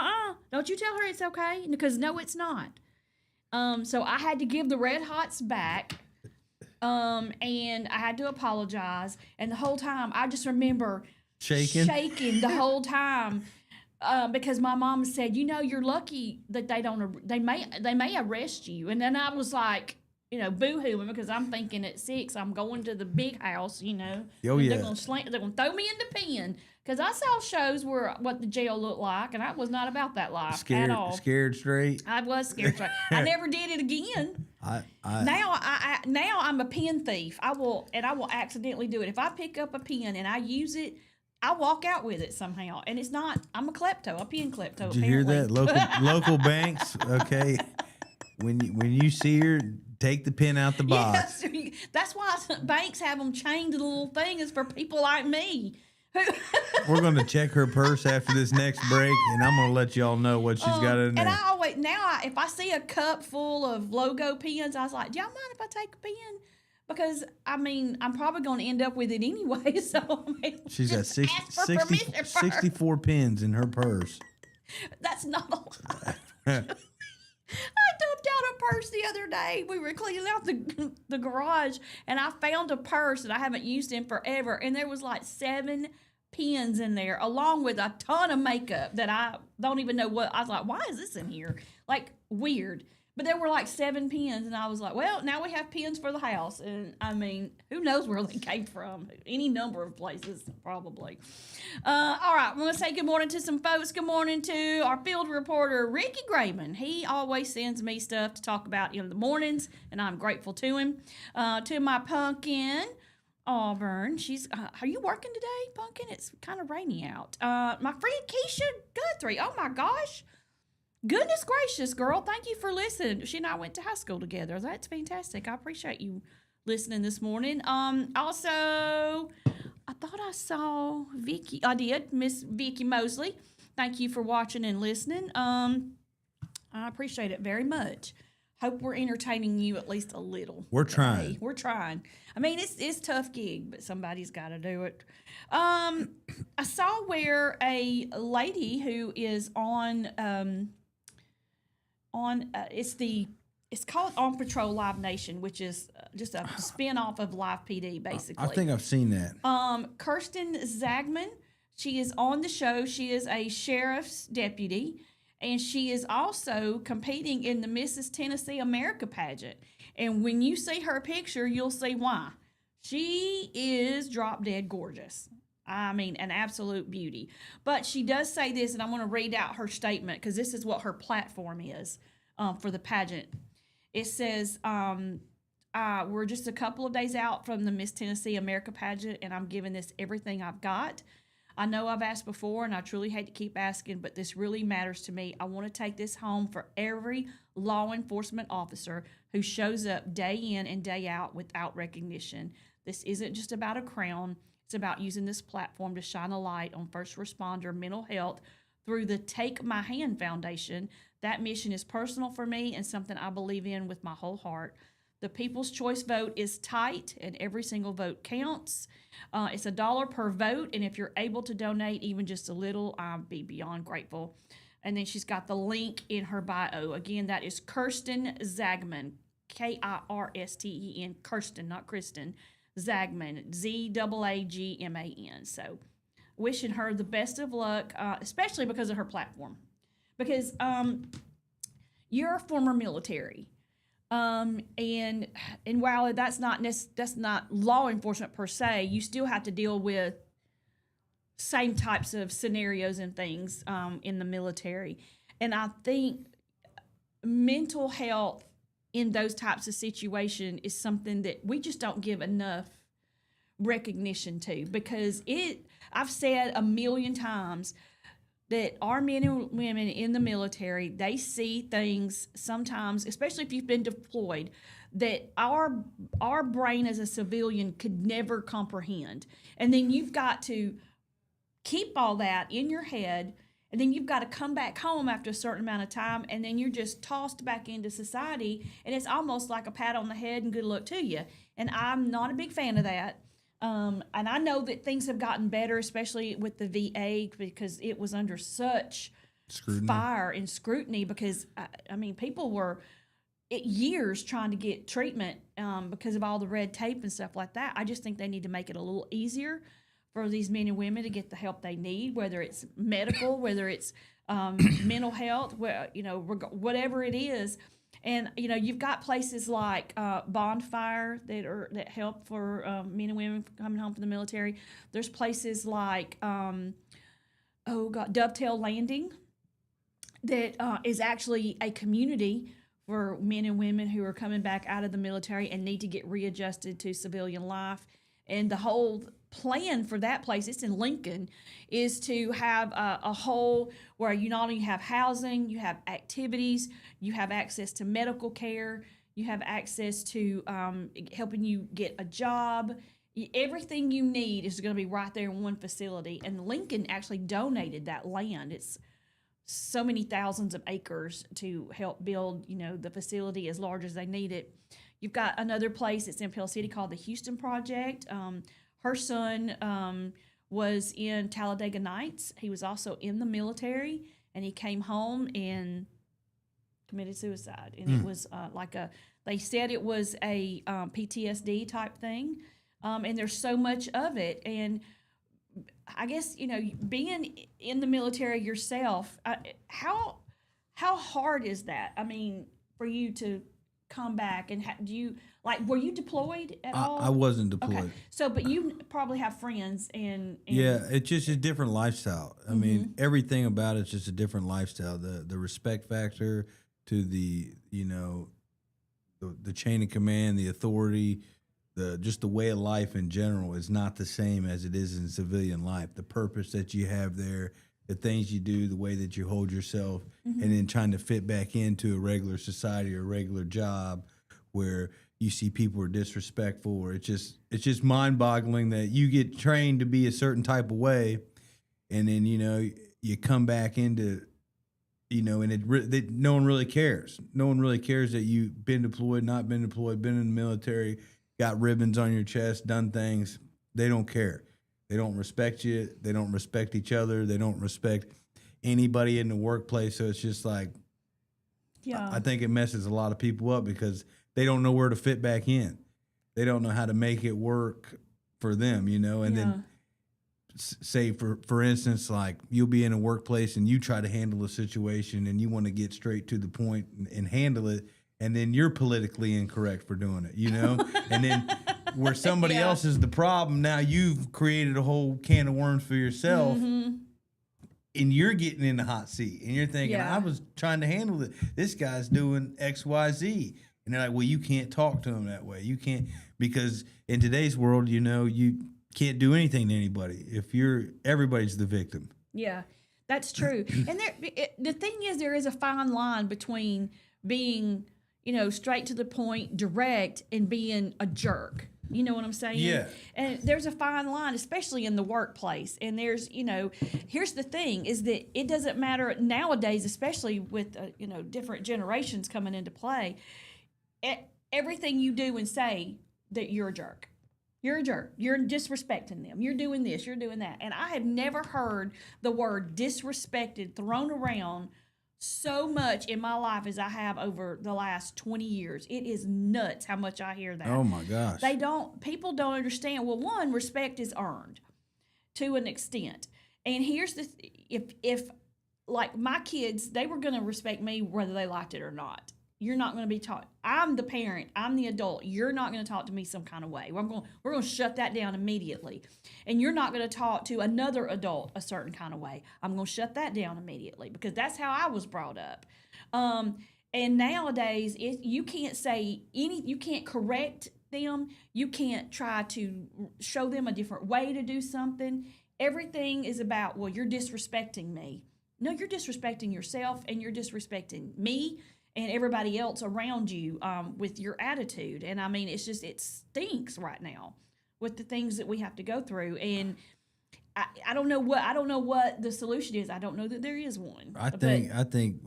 don't you tell her it's okay? Because no, it's not. So I had to give the Red Hots back. And I had to apologize. And the whole time, I just remember shaking the whole time. Because my mom said, you're lucky that they may arrest you. And then I was like, boo-hooing because I'm thinking at 6, I'm going to the big house, Oh, and yeah. they're going to throw me in the pen. Because I saw shows where what the jail looked like, and I was not about that life at all. Scared straight? I was scared straight. I never did it again. Now I'm a pen thief. I will accidentally do it. If I pick up a pen and I use it, I walk out with it somehow, and it's not. I'm a klepto, a pen klepto. Did you hear that? Local banks, okay. When you see her, take the pen out the box. Yes, that's why banks have them chained to the little thing. Is for people like me. We're going to check her purse after this next break, and I'm going to let y'all know what she's got in there. And I always if I see a cup full of logo pens, I was like, "Do y'all mind if I take a pen?" Because, I'm probably going to end up with it anyway. So, she's got 64 pens in her purse. That's not a lot. I dumped out a purse the other day. We were cleaning out the garage, and I found a purse that I haven't used in forever, and there was like 7 pens in there, along with a ton of makeup that I don't even know what. I was like, why is this in here? Like, weird. But there were like 7 pens, and I was like, well, now we have pens for the house. And, who knows where they came from? Any number of places, probably. All right, I'm going to say good morning to some folks. Good morning to our field reporter, Ricky Grayman. He always sends me stuff to talk about in the mornings, and I'm grateful to him. To my pumpkin, Auburn. She's. Are you working today, Pumpkin? It's kind of rainy out. My friend Keisha Guthrie. Oh my gosh. Goodness gracious, girl. Thank you for listening. She and I went to high school together. That's fantastic. I appreciate you listening this morning. Also, I thought I saw Vicky. I did, Miss Vicky Mosley. Thank you for watching and listening. I appreciate it very much. Hope we're entertaining you at least a little. We're trying. Hey, we're trying. I mean, it's a tough gig, but somebody's got to do it. I saw where a lady who is on it's called On Patrol Live Nation, which is just a spin-off of Live PD, basically. I think I've seen that. Kirsten Zagman, she is on the show. She is a sheriff's deputy, and she is also competing in the Mrs. Tennessee America pageant. And when you see her picture, you'll see why. She is drop dead gorgeous. I mean, an absolute beauty. But she does say this, and I'm going to read out her statement because this is what her platform is for the pageant. It says, we're just a couple of days out from the Miss Tennessee America pageant, and I'm giving this everything I've got. I know I've asked before, and I truly hate to keep asking, but this really matters to me. I want to take this home for every law enforcement officer who shows up day in and day out without recognition. This isn't just about a crown. It's about using this platform to shine a light on first responder mental health through the Take My Hand Foundation. That mission is personal for me and something I believe in with my whole heart. The People's Choice vote is tight, and every single vote counts. It's $1 per vote, and if you're able to donate even just a little, I'd be beyond grateful. And then she's got the link in her bio. Again, that is Kirsten Zagman, Kirsten, Kirsten, not Kristen, Zagman, Zagman. So wishing her the best of luck, especially because of her platform. Because you're a former military. And while that's not law enforcement per se, you still have to deal with same types of scenarios and things in the military. And I think mental health in those types of situations is something that we just don't give enough recognition to, because I've said a million times that our men and women in the military, they see things sometimes, especially if you've been deployed, that our brain as a civilian could never comprehend. And then you've got to keep all that in your head, and then you've got to come back home after a certain amount of time, and then you're just tossed back into society, and it's almost like a pat on the head and good luck to you. And I'm not a big fan of that. And I know that things have gotten better, especially with the VA, because it was under such fire and scrutiny, because, I mean, people were years trying to get treatment because of all the red tape and stuff like that. I just think they need to make it a little easier for these men and women to get the help they need, whether it's medical, whether it's mental health, whatever it is. And, you've got places like Bonfire that help for men and women coming home from the military. There's places like, Dovetail Landing that is actually a community for men and women who are coming back out of the military and need to get readjusted to civilian life. And the whole plan for that place, it's in Lincoln, is to have a whole where you not only have housing, you have activities, you have access to medical care, you have access to helping you get a job. Everything you need is going to be right there in one facility. And Lincoln actually donated that land. It's so many thousands of acres to help build, the facility as large as they need it. You've got another place that's in Pell City called the Houston Project. Her son was in Talladega Nights. He was also in the military, and he came home and committed suicide. And it was they said it was a PTSD type thing. And there's so much of it. And I guess, being in the military yourself, how hard is that? I mean, for you to come back, and were you deployed at all? I wasn't deployed. Okay. So, but you probably have friends and yeah, it's just a different lifestyle. I mean, everything about it's just a different lifestyle. The respect factor to the chain of command, the authority, just the way of life in general is not the same as it is in civilian life. The purpose that you have there, the things you do, the way that you hold yourself, and then trying to fit back into a regular society or a regular job where you see people are disrespectful, or it's just mind-boggling that you get trained to be a certain type of way, and then you come back into and no one really cares. No one really cares that you've been deployed, not been deployed, been in the military, got ribbons on your chest, done things. They don't care. They don't respect you. They don't respect each other. They don't respect anybody in the workplace. So it's just like, I think it messes a lot of people up because they don't know where to fit back in. They don't know how to make it work for them, and then say for instance, like you'll be in a workplace and you try to handle a situation and you want to get straight to the point and handle it, and then you're politically incorrect for doing it, and then where somebody else is the problem, now you've created a whole can of worms for yourself, and you're getting in the hot seat and you're thinking, I was trying to handle it, this guy's doing XYZ, and they're like, well, you can't talk to him that way, you can't, because in today's world, you can't do anything to anybody if everybody's the victim. Yeah, that's true. And the thing is, there is a fine line between being, straight to the point, direct, and being a jerk. You know what I'm saying? Yeah. And there's a fine line, especially in the workplace. And there's, here's the thing is that it doesn't matter nowadays, especially with, different generations coming into play. Everything you do and say that you're a jerk. You're a jerk. You're disrespecting them. You're doing this. You're doing that. And I have never heard the word disrespected thrown around so much in my life as I have over the last 20 years. It is nuts how much I hear that. Oh my gosh. People don't understand. Well, one, respect is earned to an extent. And here's if like my kids, they were going to respect me whether they liked it or not. You're not going to be taught. I'm the parent. I'm the adult. You're not going to talk to me some kind of way. We're going to shut that down immediately. And you're not going to talk to another adult a certain kind of way. I'm going to shut that down immediately because that's how I was brought up. And nowadays, you can't say you can't correct them. You can't try to show them a different way to do something. Everything is about, well, you're disrespecting me. No, you're disrespecting yourself and you're disrespecting me and everybody else around you with your attitude. And I mean, it stinks right now with the things that we have to go through. And I don't know what the solution is. I don't know that there is one. I think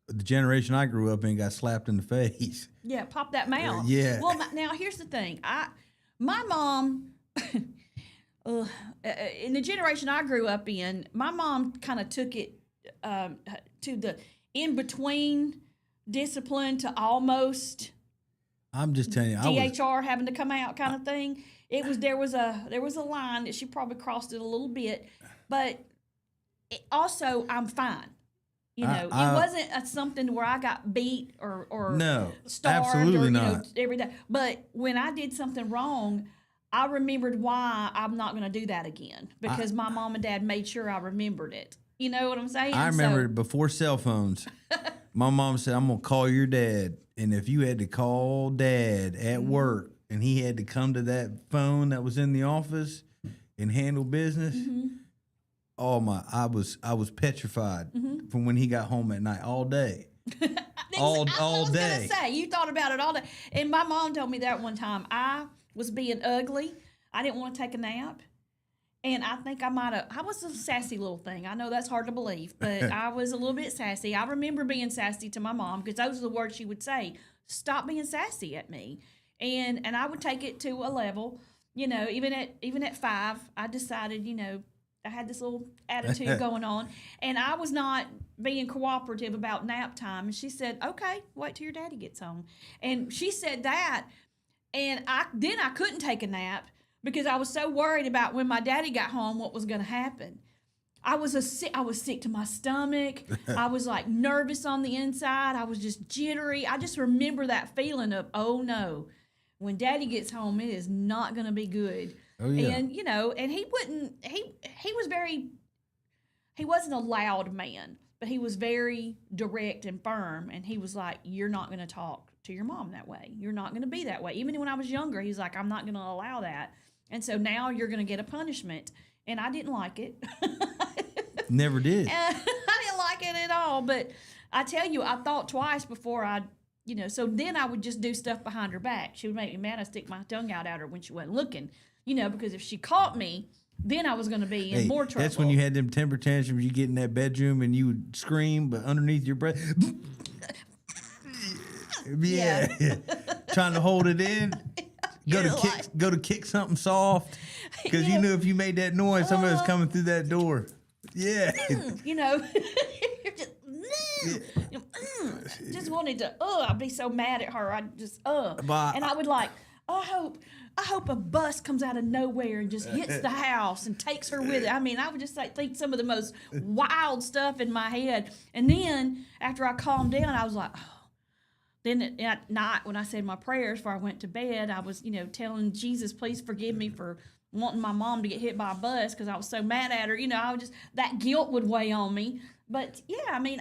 the generation I grew up in got slapped in the face. Yeah, pop that mouth. Yeah. Well, now here's the thing. My mom, in the generation I grew up in, my mom kind of took it to the in between discipline to almost. I'm just telling you, DHR having to come out kind of thing. There was a line that she probably crossed it a little bit, but also I'm fine. It wasn't something where I got beat or no, starved absolutely or not. Every day. But when I did something wrong, I remembered why I'm not going to do that again because my mom and dad made sure I remembered it. You know what I'm saying? I remember before cell phones, my mom said, I'm going to call your dad. And if you had to call dad at work and he had to come to that phone that was in the office and handle business, I was petrified from when he got home at night all day. all day. I was going to say, you thought about it all day. And my mom told me that one time. I was being ugly. I didn't want to take a nap. And I think I was a sassy little thing. I know that's hard to believe, but I was a little bit sassy. I remember being sassy to my mom because those are the words she would say. Stop being sassy at me. And I would take it to a level, even at 5, I decided, I had this little attitude going on. And I was not being cooperative about nap time. And she said, okay, wait till your daddy gets home. And she said that. And I couldn't take a nap because I was so worried about when my daddy got home, what was going to happen. I was sick to my stomach. I was like nervous on the inside. I was just jittery. I just remember that feeling of, oh no, when daddy gets home, it is not going to be good. Oh yeah. And, and he wasn't a loud man, but he was very direct and firm. And he was like, you're not going to talk to your mom that way. You're not going to be that way. Even when I was younger, he's like, I'm not going to allow that. And so now you're going to get a punishment. And I didn't like it. Never did. I didn't like it at all. But I tell you, I thought twice before so then I would just do stuff behind her back. She would make me mad. I'd stick my tongue out at her when she wasn't looking, because if she caught me, then I was going to be in more trouble. That's when you had them temper tantrums. You get in that bedroom and you would scream, but underneath your breath, yeah. Trying to hold it in. Go to kick something soft because you knew if you made that noise, somebody was coming through that door. Yeah. You're just wanted to. I'd be so mad at her. I just and I would like. I hope a bus comes out of nowhere and just hits the house and takes her with it. I mean, I would just think some of the most wild stuff in my head. And then after I calmed down, I was like, oh. Then at night when I said my prayers before I went to bed, I was, telling Jesus, please forgive me for wanting my mom to get hit by a bus because I was so mad at her. I would just, that guilt would weigh on me. But yeah, I mean,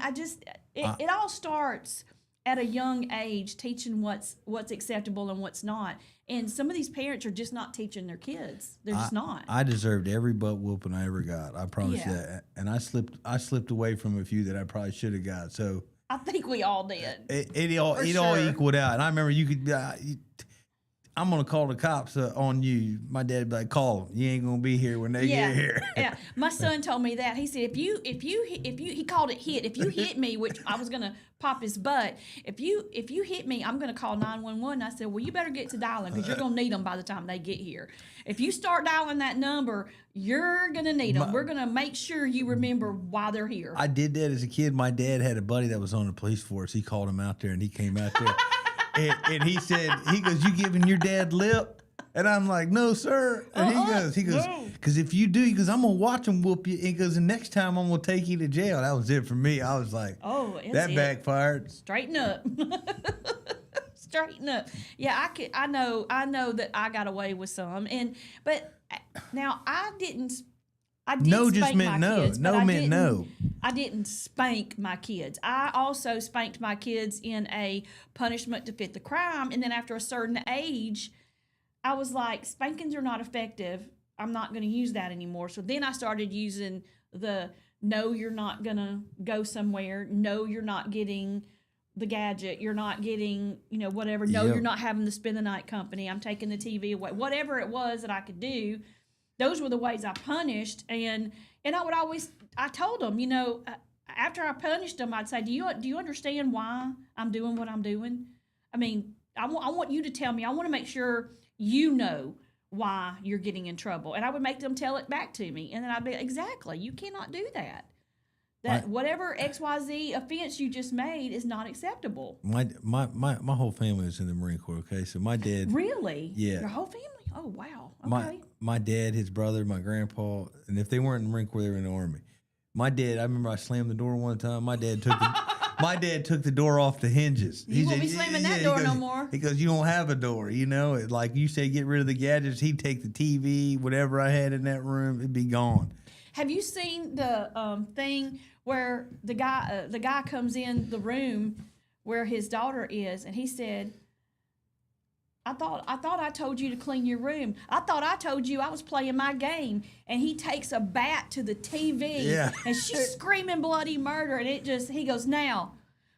it all starts at a young age, teaching what's acceptable and what's not. And some of these parents are just not teaching their kids. They're just not. I deserved every butt whooping I ever got. I promise you that. And I slipped away from a few that I probably should have got. So I think we all did. It all equaled out. And I remember you could. I'm gonna call the cops on you. My dad would be like, "Call them. You ain't gonna be here when they get here." Yeah, my son told me that. He said, if you, he called it hit. If you hit me, which I was gonna pop his butt. If you hit me, I'm gonna call 911. I said, well, you better get to dialing because you're gonna need them by the time they get here. If you start dialing that number, you're gonna need them. We're gonna make sure you remember why they're here. I did that as a kid. My dad had a buddy that was on the police force. He called him out there, and he came out there. And he goes, you giving your dad lip? And I'm like, no, sir. And he goes, because if you do, he goes, I'm going to watch him whoop you. He goes, and next time I'm going to take you to jail. That was it for me. I was like, that backfired. Straighten up. Straighten up. Yeah, I know that I got away with some. But now I did no spank just meant my no. kids, No meant no. I didn't spank my kids. I also spanked my kids in a punishment to fit the crime. And then after a certain age, I was like, spankings are not effective. I'm not going to use that anymore. So then I started using the no, you're not going to go somewhere. No, you're not getting the gadget. You're not getting, whatever. No, You're not having to spend the night company. I'm taking the TV away. Whatever it was that I could do. Those were the ways I punished, and I told them, after I punished them, I'd say, do you understand why I'm doing what I'm doing? I mean, I want you to tell me. I want to make sure you know why you're getting in trouble, and I would make them tell it back to me, and then I'd be exactly, you cannot do that. Whatever XYZ offense you just made is not acceptable. My whole family was in the Marine Corps. Okay, so my dad. Really? Yeah. Your whole family? Oh wow. Okay. My dad, his brother, my grandpa, and if they weren't in the Marine Corps, they were in the Army. My dad, I remember I slammed the door one time. My dad took the door off the hinges. You won't be slamming that door no more. He goes, you don't have a door, Like you say, get rid of the gadgets. He'd take the TV, whatever I had in that room, it'd be gone. Have you seen the thing where the guy comes in the room where his daughter is, and he said, I thought I told you to clean your room. I thought I told you I was playing my game. And he takes a bat to the TV. Yeah. And she's screaming bloody murder. And he goes, now.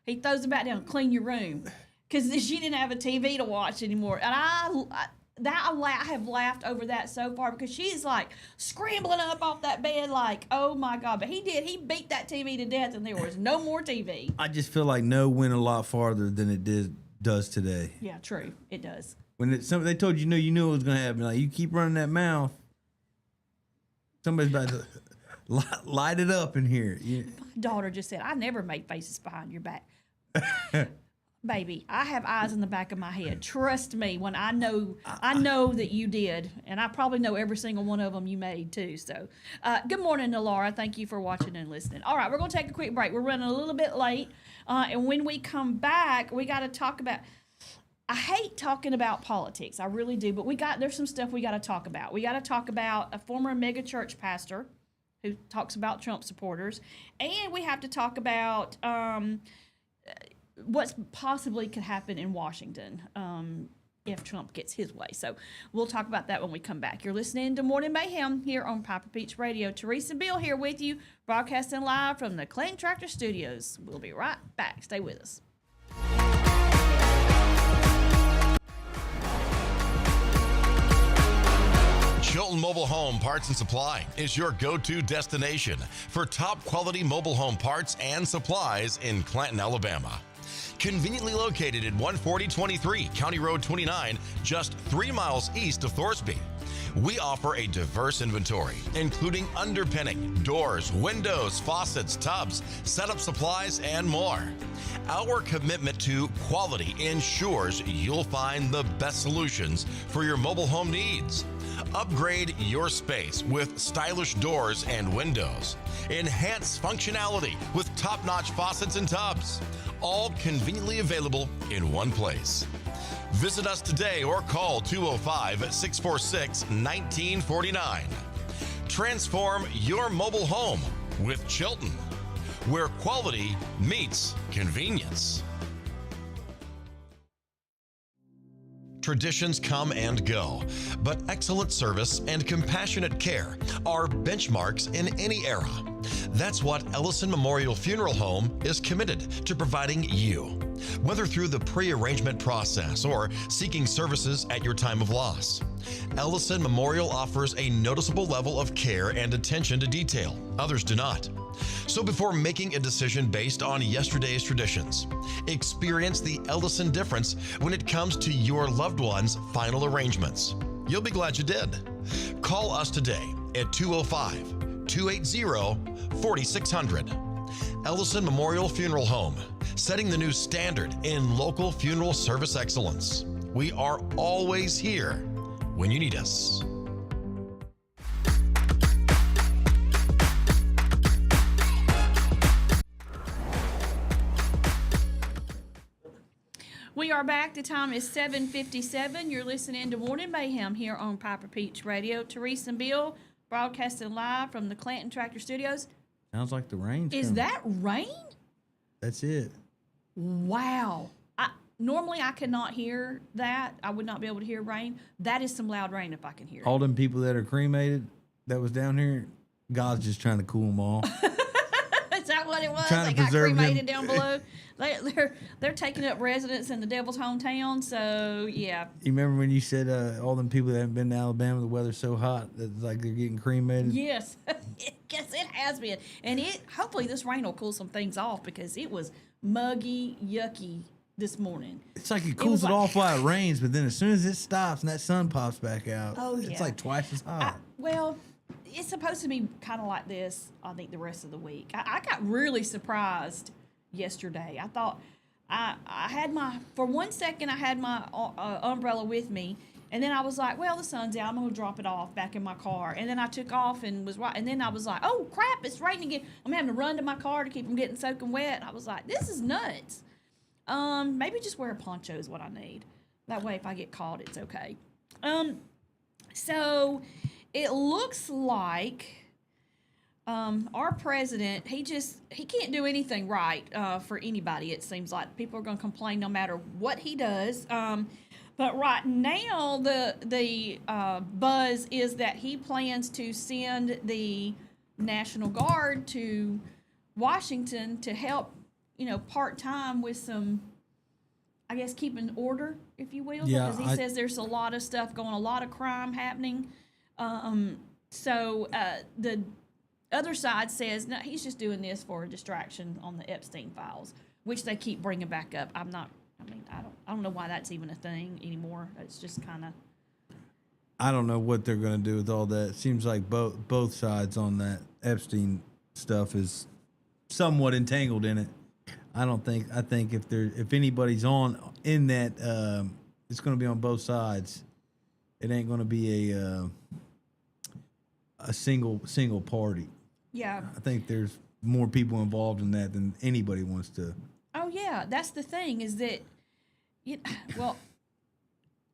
He throws the bat down, clean your room. Because she didn't have a TV to watch anymore. And I have laughed over that so far because she's like scrambling up off that bed like, oh my God. But he beat that TV to death and there was no more TV. I just feel like no went a lot farther than it does today. Yeah, true. It does. When they told you knew it was going to happen. Like, you keep running that mouth, somebody's about to light it up in here. Yeah. My daughter just said, I never make faces behind your back. Baby, I have eyes in the back of my head. Trust me, when I know that you did, and I probably know every single one of them you made too. So, good morning to Laura. Thank you for watching and listening. All right, we're going to take a quick break. We're running a little bit late, and when we come back, we got to talk about. I hate talking about politics, I really do, but there's some stuff we got to talk about. We got to talk about a former mega church pastor who talks about Trump supporters, and we have to talk about what's possibly could happen in Washington if Trump gets his way. So we'll talk about that when we come back. You're listening to Morning Mayhem here on Piper Peach Radio. Teresa Bill here with you, broadcasting live from the Clayton Tractor Studios. We'll be right back. Stay with us. Chilton Mobile Home Parts and Supply is your go-to destination for top quality mobile home parts and supplies in Clanton, Alabama. Conveniently located at 14023 County Road 29, just 3 miles east of Thorsby. We offer a diverse inventory, including underpinning, doors, windows, faucets, tubs, setup supplies, and more. Our commitment to quality ensures you'll find the best solutions for your mobile home needs. Upgrade your space with stylish doors and windows. Enhance functionality with top-notch faucets and tubs. All conveniently available in one place. Visit us today or call 205-646-1949. Transform your mobile home with Chilton, where quality meets convenience. Traditions come and go, but excellent service and compassionate care are benchmarks in any era. That's what Ellison Memorial Funeral Home is committed to providing you, whether through the pre-arrangement process or seeking services at your time of loss. Ellison Memorial offers a noticeable level of care and attention to detail. Others do not. So before making a decision based on yesterday's traditions, experience the Ellison difference when it comes to your loved one's final arrangements. You'll be glad you did. Call us today at 205-280-4600. Ellison Memorial Funeral Home, setting the new standard in local funeral service excellence. We are always here when you need us. We are back. The time is 7:57. You're listening to Morning Mayhem here on Piper Peach Radio. Teresa and Bill broadcasting live from the Clanton Tractor Studios. Sounds like the rain's Is coming. that rain? That's it. Wow. Normally I cannot hear that. I would not be able to hear rain. That is some loud rain if I can hear it. All them people that are cremated that was down here, God's just trying to cool them all. Is that what it was? Trying They to got preserve cremated them. down below. They're taking up residence in the devil's hometown. So yeah. You remember when you said all them people that haven't been to Alabama, the weather's so hot that it's like they're getting cremated? Yes. Yes, it has been. And hopefully this rain will cool some things off because it was muggy, yucky this morning. It's like it was cools it like- off while it rains, but then as soon as it stops and that sun pops back out, Oh, it's yeah. like twice as hot. Well, it's supposed to be kind of like this, I think, the rest of the week. I got really surprised yesterday. I thought I had for 1 second, I had my umbrella with me. And then I was like, well, the sun's out. I'm going to drop it off back in my car. And then I took off and was right. And then I was like, oh, crap, it's raining again. I'm having to run to my car to keep from getting soaking wet. I was like, this is nuts. Maybe just wear a poncho is what I need. That way, if I get caught, it's okay. So it looks like our president, he can't do anything right for anybody. It seems like people are going to complain no matter what he does. But right now, the buzz is that he plans to send the National Guard to Washington to help, part-time with some, I guess, keeping order, if you will. Yeah, because he says there's a lot of stuff going, a lot of crime happening. So the other side says, no, he's just doing this for a distraction on the Epstein files, which they keep bringing back up. I don't know why that's even a thing anymore. It's just kind of. I don't know what they're going to do with all that. It seems like both sides on that Epstein stuff is somewhat entangled in it. I think if anybody's in that, it's going to be on both sides. It ain't going to be a single party. Yeah. I think there's more people involved in that than anybody wants to. Oh yeah, that's the thing is that,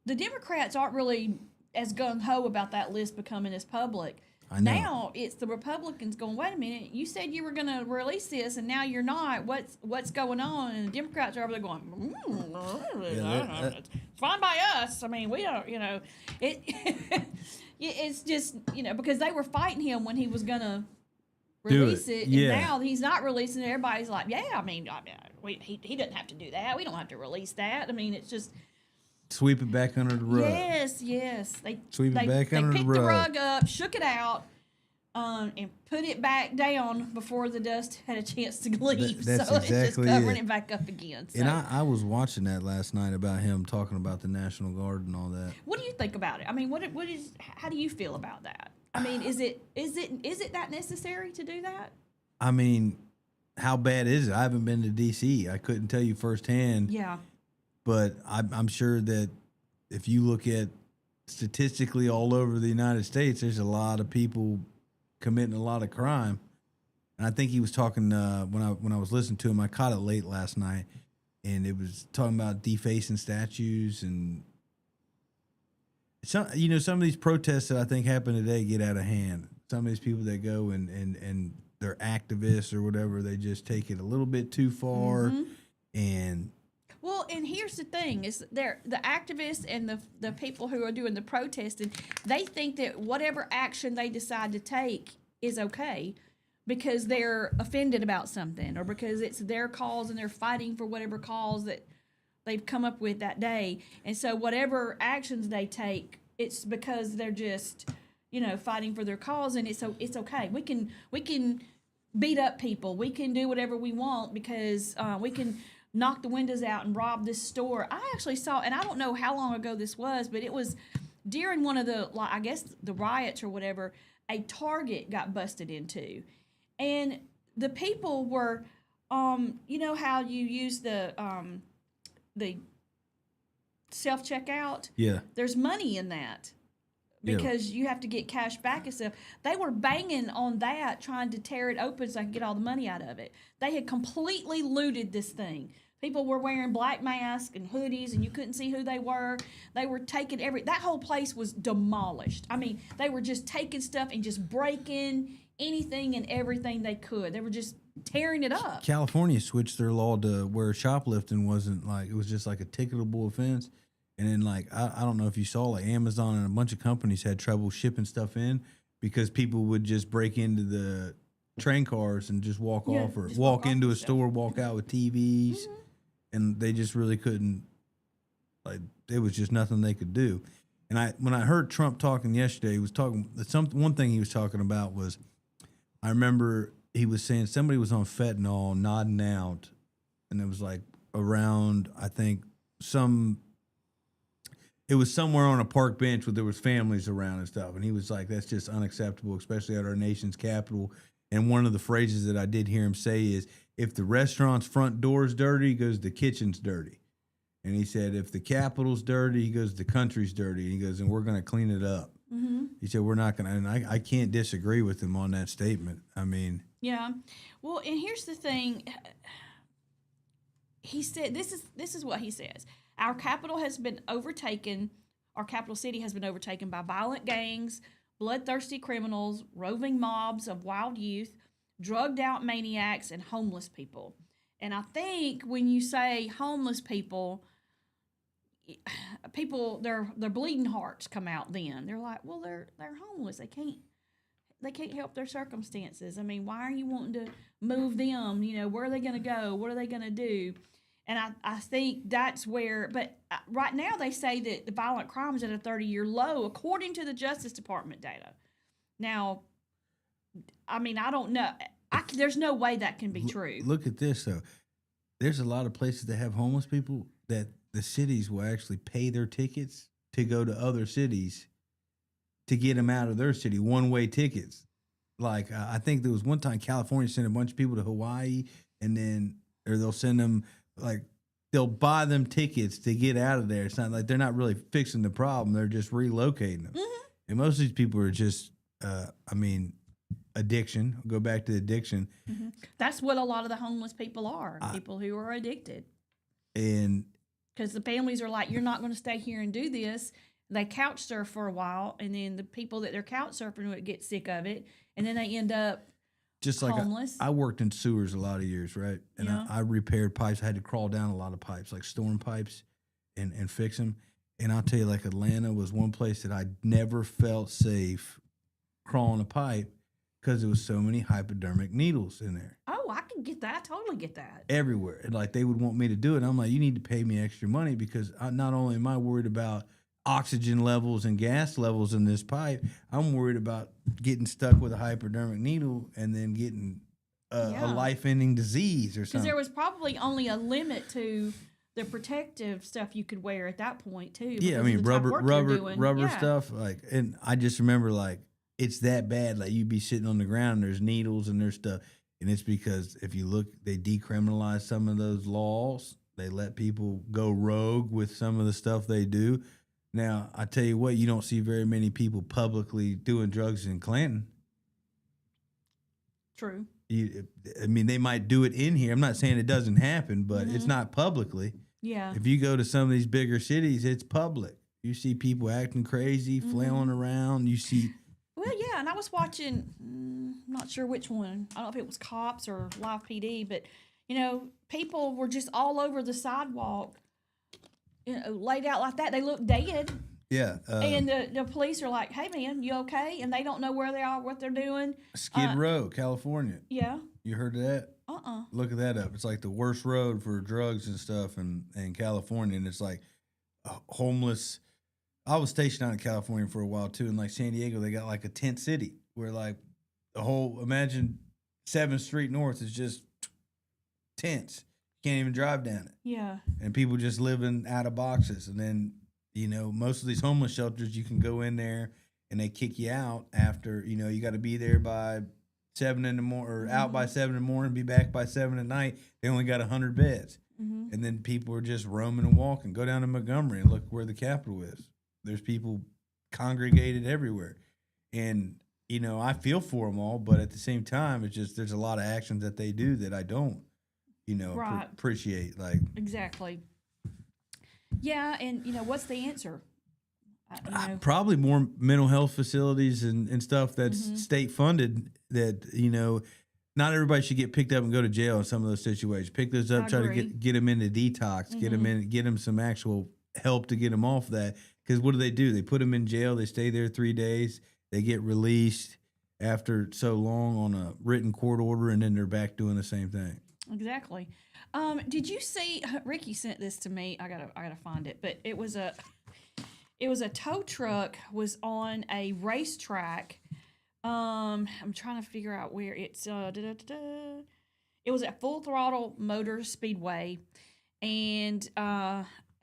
the Democrats aren't really as gung ho about that list becoming as public I know. Now it's the Republicans going, wait a minute, you said you were going to release this, and now you're not. What's going on? And the Democrats are over there going, it's fine by us. I mean, we don't, it. It's just, because they were fighting him when he was going to release it, and now he's not releasing it. Everybody's like, yeah, he doesn't have to do that. We don't have to release that. I mean, it's just. Sweep it back under the rug. Yes. They picked the rug up, shook it out, and put it back down before the dust had a chance to leave. That's so exactly it's just covering it back up again. So. And I was watching that last night about him talking about the National Guard and all that. What do you think about it? I mean, how do you feel about that? I mean, is it that necessary to do that? I mean, how bad is it? I haven't been to D.C. I couldn't tell you firsthand. Yeah. But I'm sure that if you look at statistically all over the United States, there's a lot of people committing a lot of crime. And I think he was talking when I was listening to him. I caught it late last night, and it was talking about defacing statues and some of these protests that I think happen today get out of hand. Some of these people that go and they're activists or whatever, they just take it a little bit too far, and. Well, and here's the thing: is the activists and the people who are doing the protesting, they think that whatever action they decide to take is okay because they're offended about something or because it's their cause and they're fighting for whatever cause that they've come up with that day. And so whatever actions they take, it's because they're just fighting for their cause, and it's okay. We can beat up people. We can do whatever we want because we can knock the windows out and rob this store. I actually saw, and I don't know how long ago this was, but it was during one of the, I guess, the riots or whatever, a Target got busted into. And the people were, you know how you use the self-checkout? Yeah. There's money in that because you have to get cash back and stuff. They were banging on that, trying to tear it open so I could get all the money out of it. They had completely looted this thing. People were wearing black masks and hoodies, and you couldn't see who they were. They were taking that whole place was demolished. I mean, they were just taking stuff and just breaking anything and everything they could. They were just tearing it up. California switched their law to where shoplifting wasn't it was just like a ticketable offense. And then I don't know if you saw Amazon and a bunch of companies had trouble shipping stuff in because people would just break into the train cars and just walk off or walk into a store, walk out with TVs. Mm-hmm. And they just really couldn't, there was just nothing they could do. And when I heard Trump talking yesterday, he was talking, one thing he was talking about was, I remember he was saying somebody was on fentanyl nodding out, and it was around, I think, it was somewhere on a park bench where there was families around and stuff. And he was like, that's just unacceptable, especially at our nation's capital. And one of the phrases that I did hear him say is, if the restaurant's front door's dirty, he goes, the kitchen's dirty. And he said, if the Capitol's dirty, he goes, the country's dirty. And he goes, and we're going to clean it up. Mm-hmm. He said, we're not going to, and I can't disagree with him on that statement. I mean. Yeah. Well, and here's the thing. He said, this is what he says. Our capital has been overtaken, our capital city has been overtaken by violent gangs, bloodthirsty criminals, roving mobs of wild youth, drugged out maniacs, and homeless people. And I think when you say homeless people, their bleeding hearts come out then. They're like, well, they're homeless. They can't help their circumstances. I mean, why are you wanting to move them? Where are they going to go? What are they going to do? And I think that's where, but right now they say that the violent crime is at a 30-year low, according to the Justice Department data. Now, I mean, I don't know. There's no way that can be true. Look at this, though. There's a lot of places that have homeless people that the cities will actually pay their tickets to go to other cities to get them out of their city, one-way tickets. I think there was one time California sent a bunch of people to Hawaii, or they'll send them, they'll buy them tickets to get out of there. It's not like they're not really fixing the problem. They're just relocating them. Mm-hmm. And most of these people are just, addiction. I'll go back to addiction. Mm-hmm. That's what a lot of the homeless people are, people who are addicted. And because the families are like, you're not going to stay here and do this. They couch surf for a while, and then the people that they're couch surfing would get sick of it, and then they end up Just like homeless. I worked in sewers a lot of years, right? And Yeah. I repaired pipes. I had to crawl down a lot of pipes, like storm pipes, and fix them. And I'll tell you, like Atlanta was one place that I never felt safe crawling a pipe because there was so many hypodermic needles in there Oh, I can get that. I totally get that. everywhere. And like they would want me to do it. And I'm like, you need to pay me extra money because not only am I worried about oxygen levels and gas levels in this pipe, I'm worried about getting stuck with a hypodermic needle and then getting a Yeah. life-ending disease or Because something. there was probably only a limit to the protective stuff you could wear at that point too. Yeah, I because of mean the type of work you're doing. rubber Yeah. stuff. Like, and I just remember like it's that bad. Like you'd be sitting on the ground, and there's needles and there's stuff, and it's because if you look, they decriminalize some of those laws. They let people go rogue with some of the stuff they do. Now, I tell you what, you don't see very many people publicly doing drugs in Clanton. True. I mean, they might do it in here. I'm not saying it doesn't happen, but it's not publicly. Yeah. If you go to some of these bigger cities, it's public. You see people acting crazy, flailing around. You see, Well, yeah, and I was watching, not sure which one. I don't know if it was Cops or Live PD, but, you know, people were just all over the sidewalk, you know, laid out like that. They look dead. yeah, And the police are like, hey, man, you okay? And they don't know where they are, what they're doing. Skid Row, California. Yeah. You heard of that? Look at that up. It's like the worst road for drugs and stuff in California, and it's like homeless. I was stationed out in California for a while too, and like San Diego, they got like a tent city where like the whole imagine 7th Street North is just tents. You can't even drive down it, Yeah. and people just living out of boxes. And then most of these homeless shelters, you can go in there and they kick you out after you got to be there by 7 in the morning or out by 7 in the morning, be back by 7 at night. They only got 100 beds, and then people are just roaming and walking. Go down to Montgomery and look where the Capitol is. There's people congregated everywhere. And, I feel for them all, but at the same time, it's just there's a lot of actions that they do that I don't, Right. appreciate. Like, Exactly. Yeah, and, what's the answer? probably more mental health facilities and stuff that's state funded that, not everybody should get picked up and go to jail in some of those situations. Pick those up, I try agree. to get them into detox, get them some actual help to get them off that. Because what do? They put them in jail. They stay there 3 days. They get released after so long on a written court order, and then they're back doing the same thing. Exactly. Did you see? Ricky sent this to me. I gotta find it. But it was a tow truck was on a racetrack. I'm trying to figure out where it's. It was at Full Throttle Motor Speedway, and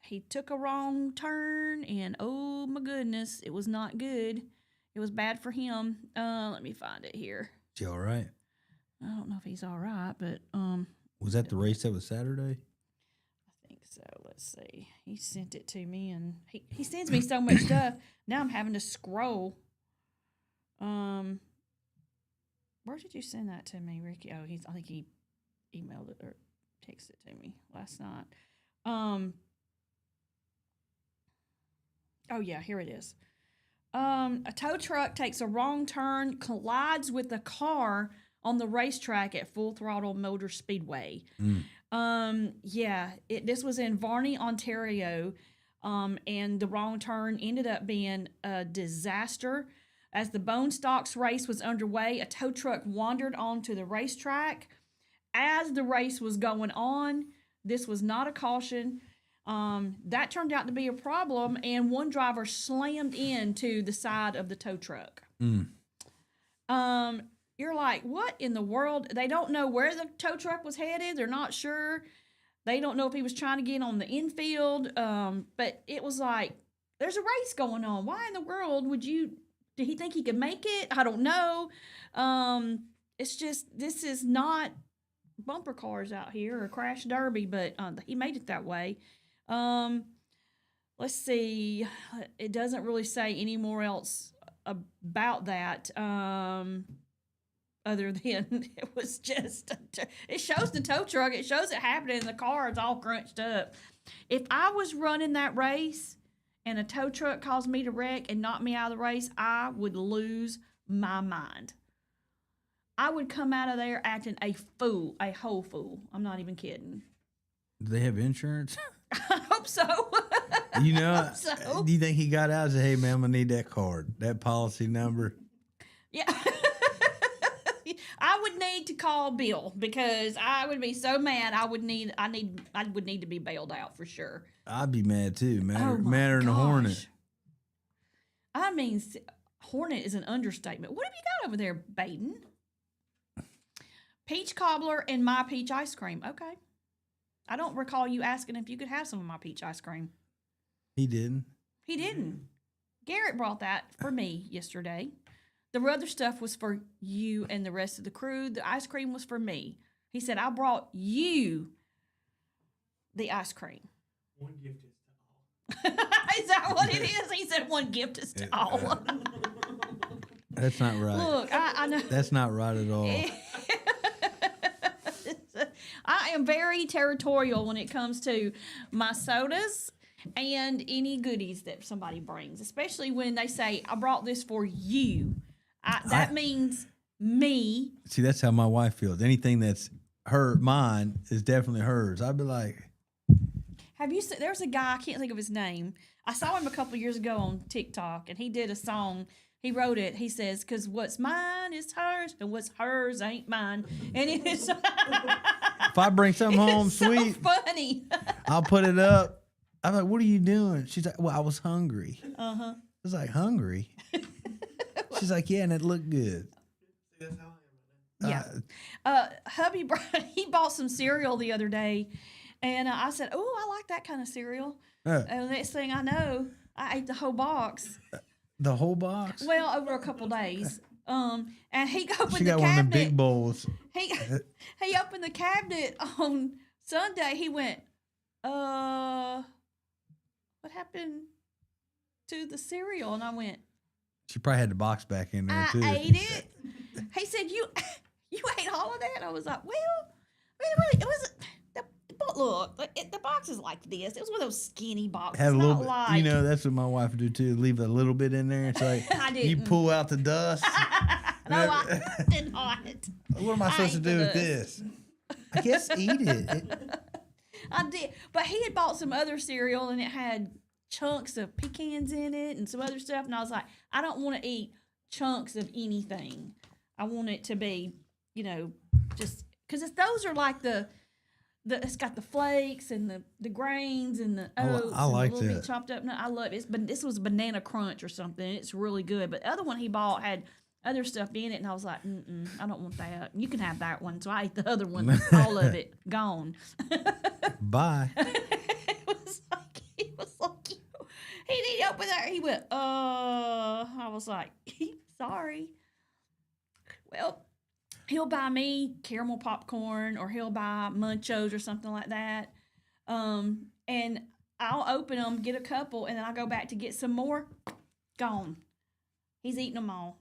he took a wrong turn, and oh my goodness, it was not good. It was bad for him. Let me find it here. Is he all right? I don't know if he's all right, but Was that the race that was Saturday? I think so. Let's see. He sent it to me, and he sends me so much stuff. Now I'm having to scroll. Where did you send that to me, Ricky? Oh, I think he emailed it or texted it to me last night. Oh yeah, here it is. A tow truck takes a wrong turn, collides with a car on the racetrack at Full Throttle Motor Speedway. This was in Varney, Ontario, and the wrong turn ended up being a disaster. As the Bone Stocks race was underway, a tow truck wandered onto the racetrack. As the race was going on, this was not a caution. That turned out to be a problem, and one driver slammed into the side of the tow truck. You're like, what in the world? They don't know where the tow truck was headed. They're not sure. They don't know if he was trying to get on the infield. But it was like, there's a race going on. Why in the world did he think he could make it? I don't know. It's just, this is not bumper cars out here or crash derby, but he made it that way. Let's see. It doesn't really say any more else about that. Other than it was just, it shows the tow truck, it shows it happening, and the car is all crunched up. If I was running that race and a tow truck caused me to wreck and knock me out of the race, I would lose my mind. I would come out of there acting a fool, a whole fool. I'm not even kidding. Do they have insurance? I hope so. You know, So? do you think he got out and said, hey, man, I'm going to need that card, that policy number? Yeah. I would need to call Bill because I would be so mad. I would need to be bailed out for sure. I'd be mad too, Oh my madder than a hornet. gosh. I mean, hornet is an understatement. What have you got over there, Baden? Peach cobbler and my peach ice cream. Okay. I don't recall you asking if you could have some of my peach ice cream. He didn't. He didn't. Garrett brought that for me yesterday. The other stuff was for you and the rest of the crew. The ice cream was for me. He said, I brought you the ice cream. One gift is to all. Is that what it is? He said, one gift is to all. That's not right. Look, I know. That's not right at all. I am very territorial when it comes to my sodas and any goodies that somebody brings, especially when they say, I brought this for you. That means me. See, that's how my wife feels. Anything that's mine is definitely hers. I'd be like, Have you seen, there's a guy, I can't think of his name. I saw him a couple years ago on TikTok, and he did a song. He wrote it. He says, because what's mine is hers, and what's hers ain't mine. And it is if I bring something home sweet, so funny. I'll put it up. I'm like, what are you doing? She's like, well, I was hungry. Uh-huh. I was like, hungry? She's like, yeah, and it looked good. That's how I am. Yeah. Hubby, he bought some cereal the other day, and I said, oh, I like that kind of cereal. And the next thing I know, I ate the whole box. The whole box? Well, over a couple days. And he opened She the got one of them cabinet. big bowls. He opened the cabinet on Sunday. He went, what happened to the cereal? And I went, She probably had the box back in there, too. I ate it. He said, you ate all of that? And I was like, well, it was, look, the box is like this. It was one of those skinny boxes. Had a little bit, like, you know, that's what my wife would do, too. Leave a little bit in there. It's like, I you didn't. pull out the dust. No, I did not. What am I supposed to ate do the with this? I guess eat it. I did. But he had bought some other cereal, and it had chunks of pecans in it and some other stuff. And I was like, I don't want to eat chunks of anything. I want it to be, you know, just because those are like it's got the flakes and the grains and the oats I like and a little that. bit chopped up. No, I love it. But this was banana crunch or something. It's really good. But the other one he bought had other stuff in it, and I was like, I don't want that. You can have that one. So I ate the other one, all of it gone. Bye. It was like he didn't open that. He went, I was like, sorry. Well, he'll buy me caramel popcorn, or he'll buy Munchos or something like that. And I'll open them, get a couple, and then I'll go back to get some more. Gone. He's eating them all.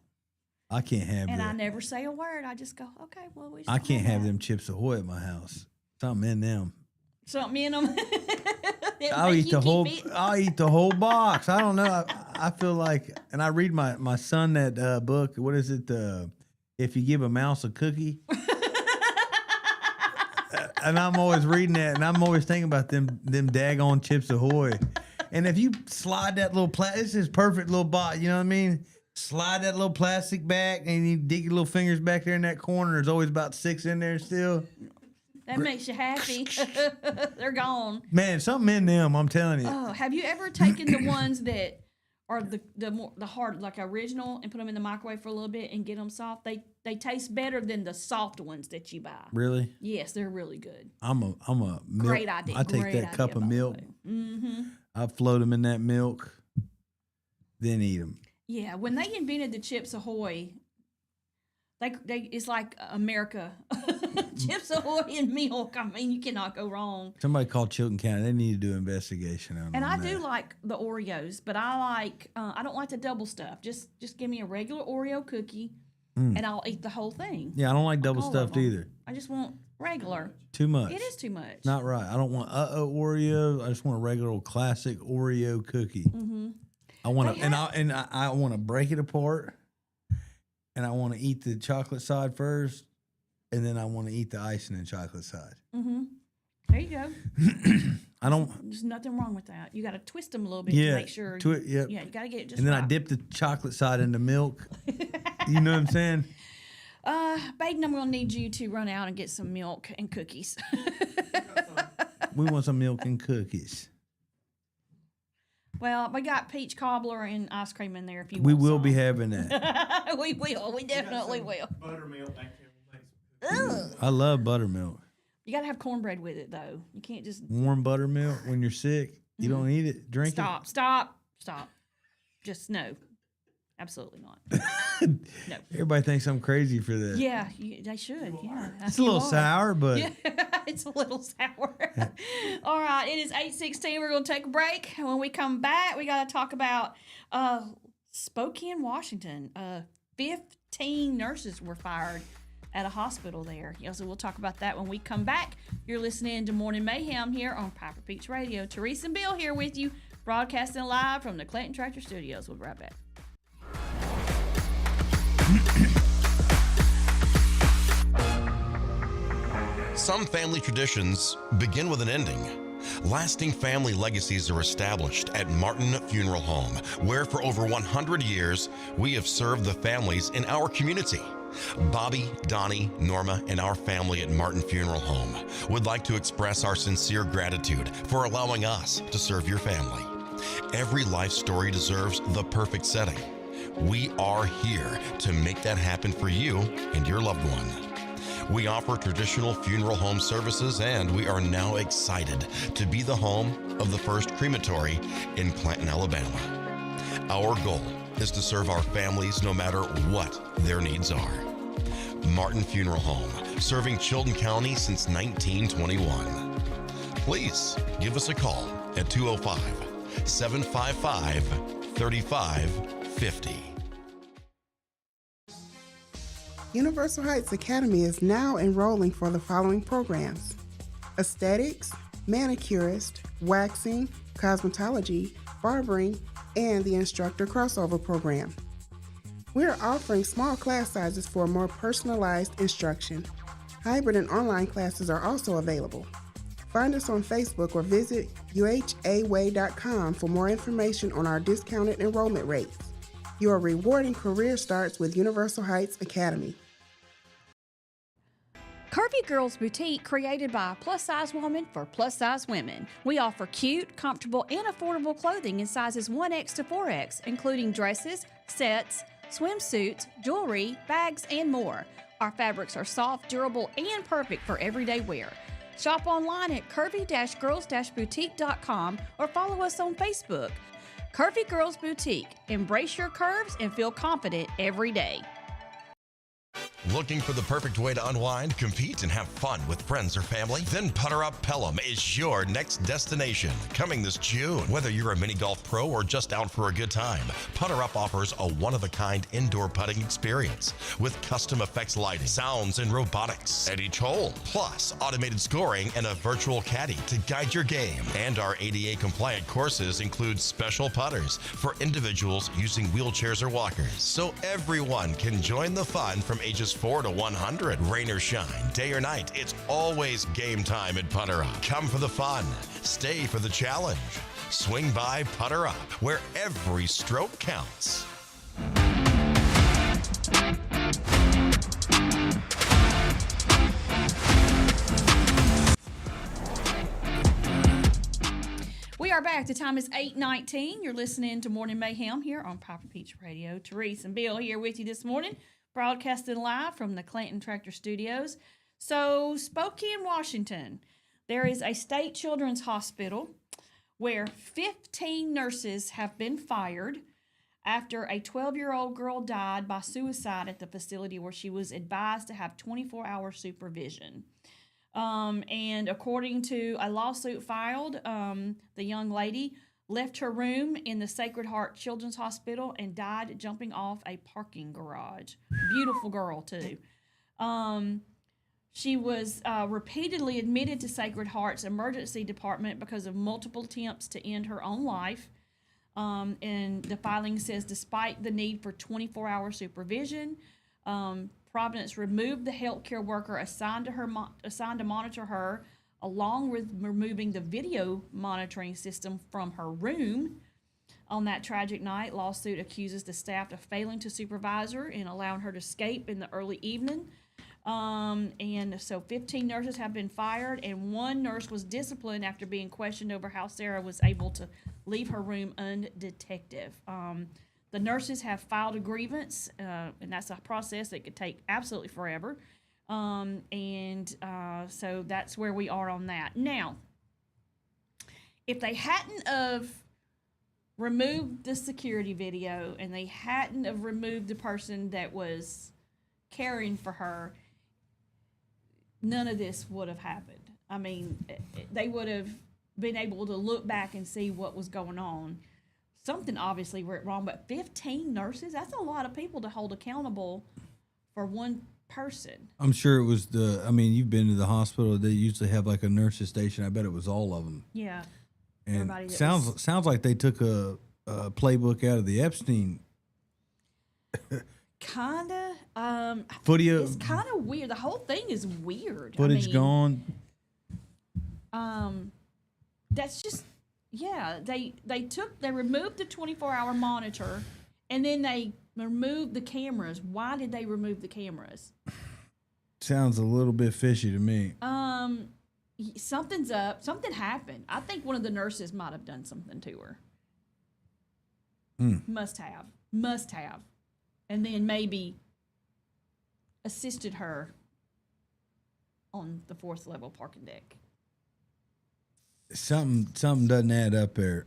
I can't have And I that. never say a word. I just go, okay, well, we I still can't have that. them Chips Ahoy at my house. Something in them. Something in them. I'll eat the whole box. I don't know. I feel like, and I read my son that book. What is it? If you give a mouse a cookie. And I'm always reading that, and I'm always thinking about them daggone Chips Ahoy. And if you slide that little this is perfect little box. You know what I mean? Slide that little plastic back, and you dig your little fingers back there in that corner. There's always about 6 in there still. That makes you happy. They're gone. Man, something in them. I'm telling you. Oh, have you ever taken the ones that are the hard, like original, and put them in the microwave for a little bit and get them soft? They taste better than the soft ones that you buy. Really? Yes, they're really good. I'm a milk. Great idea. I take Great that cup idea, of by the milk. way. Mm-hmm. I float them in that milk, then eat them. Yeah, when they invented the Chips Ahoy, it's like America. Chips Ahoy and milk. I mean, you cannot go wrong. Somebody called Chilton County. They need to do an investigation on And I that. do like the Oreos, but I don't like the double stuff. Just give me a regular Oreo cookie and I'll eat the whole thing. Yeah, I don't like double all of stuffed them. either. I just want regular. Too much. It is too much. Not right. I don't want Oreo. I just want a regular old classic Oreo cookie. Mm-hmm. I want to, I want to break it apart, and I want to eat the chocolate side first, and then I want to eat the icing and chocolate side. Mm-hmm. There you go. I don't. There's nothing wrong with that. You got to twist them a little bit Yeah, to make sure. yep. Yeah, you got to get it just And then right. I dip the chocolate side into milk. You know what I'm saying? Baden, I'm going to need you to run out and get some milk and cookies. We want some milk and cookies. Well, we got peach cobbler and ice cream in there if you We want will some. be having that. We will. We definitely will. Buttermilk back there. We'll make some cookies. I love buttermilk. You got to have cornbread with it, though. You can't just Warm buttermilk when you're sick. You don't eat it. Drink stop. Just no. Absolutely not. it. No. Everybody thinks I'm crazy for that. Yeah, they should. Yeah, It's a little sour, but Yeah, it's a little sour. All right, it is 8:16. We're going to take a break. When we come back, we got to talk about Spokane, Washington. 15 nurses were fired at a hospital there. So we'll talk about that when we come back. You're listening to Morning Mayhem here on Piper Peach Radio. Teresa and Bill here with you, broadcasting live from the Clayton Tractor Studios. We'll be right back. Some family traditions begin with an ending. Lasting family legacies are established at Martin Funeral Home, where for over 100 years, we have served the families in our community. Bobby, Donnie, Norma, and our family at Martin Funeral Home would like to express our sincere gratitude for allowing us to serve your family. Every life story deserves the perfect setting. We are here to make that happen for you and your loved one. We offer traditional funeral home services, and we are now excited to be the home of the first crematory in Clanton, Alabama. Our goal is to serve our families no matter what their needs are. Martin Funeral Home, serving Chilton County since 1921. Please give us a call at 205-755-3550. Universal Heights Academy is now enrolling for the following programs: aesthetics, manicurist, waxing, cosmetology, barbering, and the instructor crossover program. We are offering small class sizes for more personalized instruction. Hybrid and online classes are also available. Find us on Facebook or visit uhaway.com for more information on our discounted enrollment rates. Your rewarding career starts with Universal Heights Academy. Curvy Girls Boutique, created by a plus-size woman for plus-size women. We offer cute, comfortable, and affordable clothing in sizes 1X to 4X, including dresses, sets, swimsuits, jewelry, bags, and more. Our fabrics are soft, durable, and perfect for everyday wear. Shop online at curvy-girls-boutique.com or follow us on Facebook. Curvy Girls Boutique. Embrace your curves and feel confident every day. Looking for the perfect way to unwind, compete, and have fun with friends or family? Then Putter Up Pelham is your next destination. Coming this June. Whether you're a mini golf pro or just out for a good time, Putter Up offers a one-of-a-kind indoor putting experience with custom effects lighting, sounds, and robotics at each hole, plus automated scoring and a virtual caddy to guide your game. And our ADA-compliant courses include special putters for individuals using wheelchairs or walkers, so everyone can join the fun from ages 4 to 100. Rain or shine, day or night, it's always game time at Putter Up. Come for the fun, stay for the challenge. Swing by Putter Up, where every stroke counts. We are back. The time is 8:19. You're listening to Morning Mayhem here on Piper Peach Radio. Teresa and Bill here with you this morning, broadcasting live from the Clanton Tractor Studios. So, Spokane, Washington, there is a state children's hospital where 15 nurses have been fired after a 12-year-old girl died by suicide at the facility where she was advised to have 24-hour supervision. And according to a lawsuit filed, the young lady left her room in the Sacred Heart Children's Hospital and died jumping off a parking garage. Beautiful girl, too. She was repeatedly admitted to Sacred Heart's emergency department because of multiple attempts to end her own life. And the filing says, despite the need for 24-hour supervision, Providence removed the healthcare worker assigned to monitor her, along with removing the video monitoring system from her room. On that tragic night, lawsuit accuses the staff of failing to supervise her and allowing her to escape in the early evening. And so 15 nurses have been fired, and one nurse was disciplined after being questioned over how Sarah was able to leave her room undetected. The nurses have filed a grievance, and that's a process that could take absolutely forever. So that's where we are on that. Now, if they hadn't have removed the security video and they hadn't have removed the person that was caring for her, none of this would have happened. I mean, they would have been able to look back and see what was going on. Something obviously went wrong, but 15 nurses, that's a lot of people to hold accountable for one person. I'm sure it was you've been to the hospital. They usually have like a nurse's station. I bet it was all of them. Yeah. And sounds like they took a playbook out of the Epstein. Kinda. It's kind of weird. The whole thing is weird. Footage gone. That's just, yeah. They removed the 24-hour monitor, and then they removed the cameras. Why did they remove the cameras? Sounds a little bit fishy to me. Something's up. Something happened. I think one of the nurses might have done something to her. Must have. And then maybe assisted her on the 4th level parking deck. Something doesn't add up there.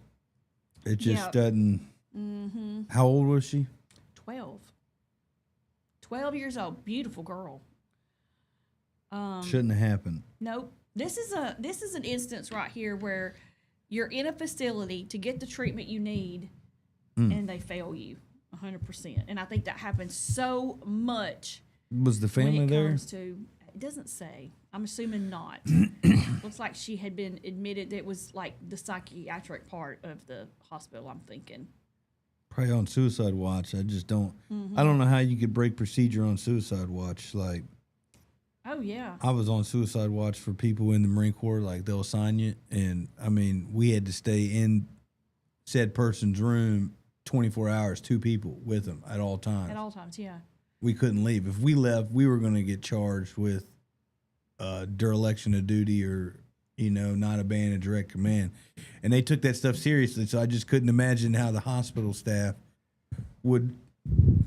It just doesn't. Mm-hmm. How old was she? 12 years old. Beautiful girl. Shouldn't have happened. Nope. This is an instance right here where you're in a facility to get the treatment you need, and they fail you 100%. And I think that happens so much. Was the family there? It doesn't say. I'm assuming not. Looks like she had been admitted. It was like the psychiatric part of the hospital, I'm thinking. Probably on suicide watch. I just don't. I don't know how you could break procedure on suicide watch. Like, oh yeah, I was on suicide watch for people in the Marine Corps. Like, they'll assign you, and I mean, we had to stay in said person's room 24 hours, 2 people with them at all times. At all times, yeah. We couldn't leave. If we left, we were going to get charged with dereliction of duty or, not abandoned direct command. And they took that stuff seriously, so I just couldn't imagine how the hospital staff would,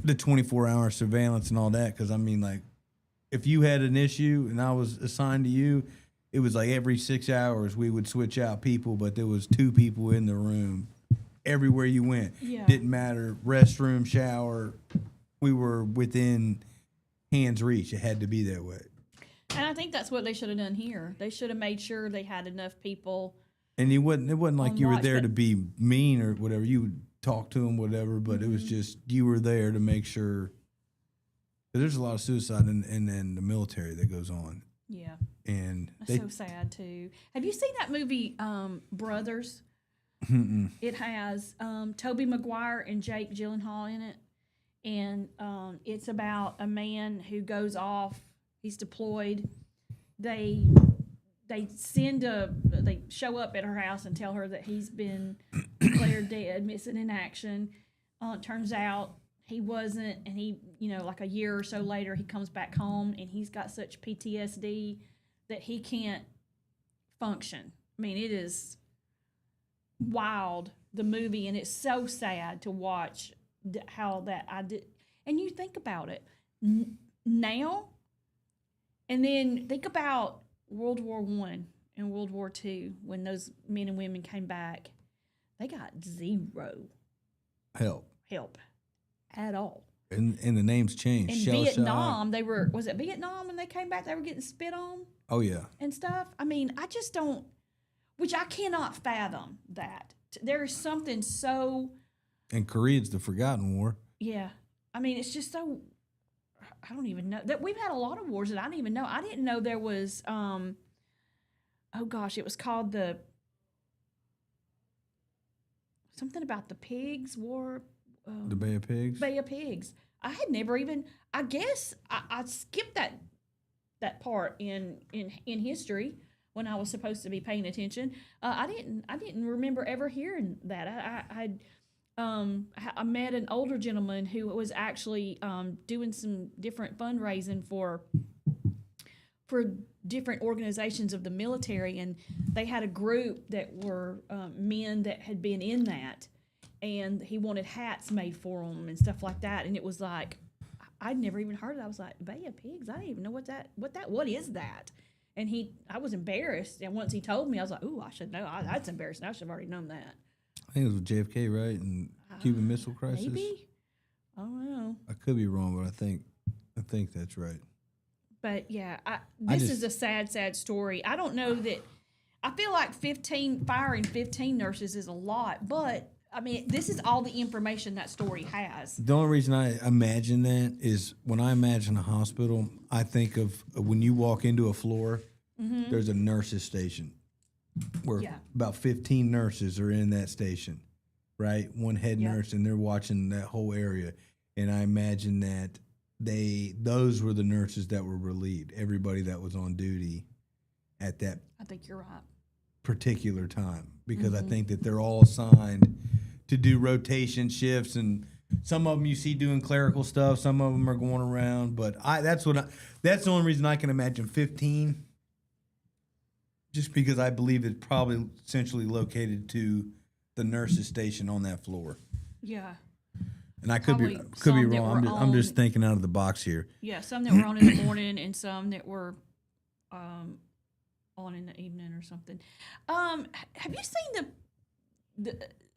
the 24-hour surveillance and all that, because, I mean, like, if you had an issue and I was assigned to you, it was like every 6 hours we would switch out people, but there was 2 people in the room everywhere you went. Yeah. Didn't matter, restroom, shower, we were within hand's reach. It had to be that way. And I think that's what they should have done here. They should have made sure they had enough people. And it wasn't like you were watch, there but- to be mean or whatever. You would talk to them, whatever, but it was just you were there to make sure. 'Cause there's a lot of suicide in the military that goes on. Yeah. And That's so sad, too. Have you seen that movie, Brothers? It has Tobey Maguire and Jake Gyllenhaal in it. And it's about a man who goes off. He's deployed. They show up at her house and tell her that he's been declared dead, missing in action. It turns out he wasn't, and he, like a year or so later, he comes back home and he's got such PTSD that he can't function. I mean, it is wild, the movie, and it's so sad to watch how that I did. And you think about it now, and then think about World War I and World War II when those men and women came back. They got zero help at all. And the names changed. In Shell Vietnam, was it Vietnam when they came back? They were getting spit on. Oh yeah. And stuff. I mean, I just don't. Which I cannot fathom that. there is something so, And Korea's the forgotten war. yeah. I mean, it's just so, I don't even know that we've had a lot of wars that I didn't even know. I didn't know there was, oh gosh, it was called something about the pigs war. The Bay of Pigs. Bay of Pigs. I had never even. I guess I skipped that part in history when I was supposed to be paying attention. I didn't remember ever hearing that. I met an older gentleman who was actually doing some different fundraising for different organizations of the military, and they had a group that were men that had been in that, and he wanted hats made for them and stuff like that. And it was like, I'd never even heard of it. I was like, Bay of Pigs? I didn't even know what is that? And I was embarrassed. And once he told me, I was like, ooh, I should know. That's embarrassing. I should have already known that. I think it was with JFK, right? And Cuban Missile Crisis. Maybe. I don't know. I could be wrong, but I think that's right. But yeah, this is a sad story. I don't know that. I feel like firing 15 nurses is a lot, but I mean, this is all the information that story has. The only reason I imagine that is when I imagine a hospital, I think of when you walk into a floor, there's a nurses station where about 15 nurses are in that station, right? One head nurse, and they're watching that whole area. And I imagine that those were the nurses that were relieved, everybody that was on duty at that I think you're right. particular time, because I think that they're all assigned to do rotation shifts, and some of them you see doing clerical stuff, some of them are going around, but that's the only reason I can imagine 15, just because I believe it's probably centrally located to the nurses station on that floor. Yeah. And I could be wrong. I'm just thinking out of the box here. Yeah, some that were on in the morning and some that were on in the evening or something. Have you seen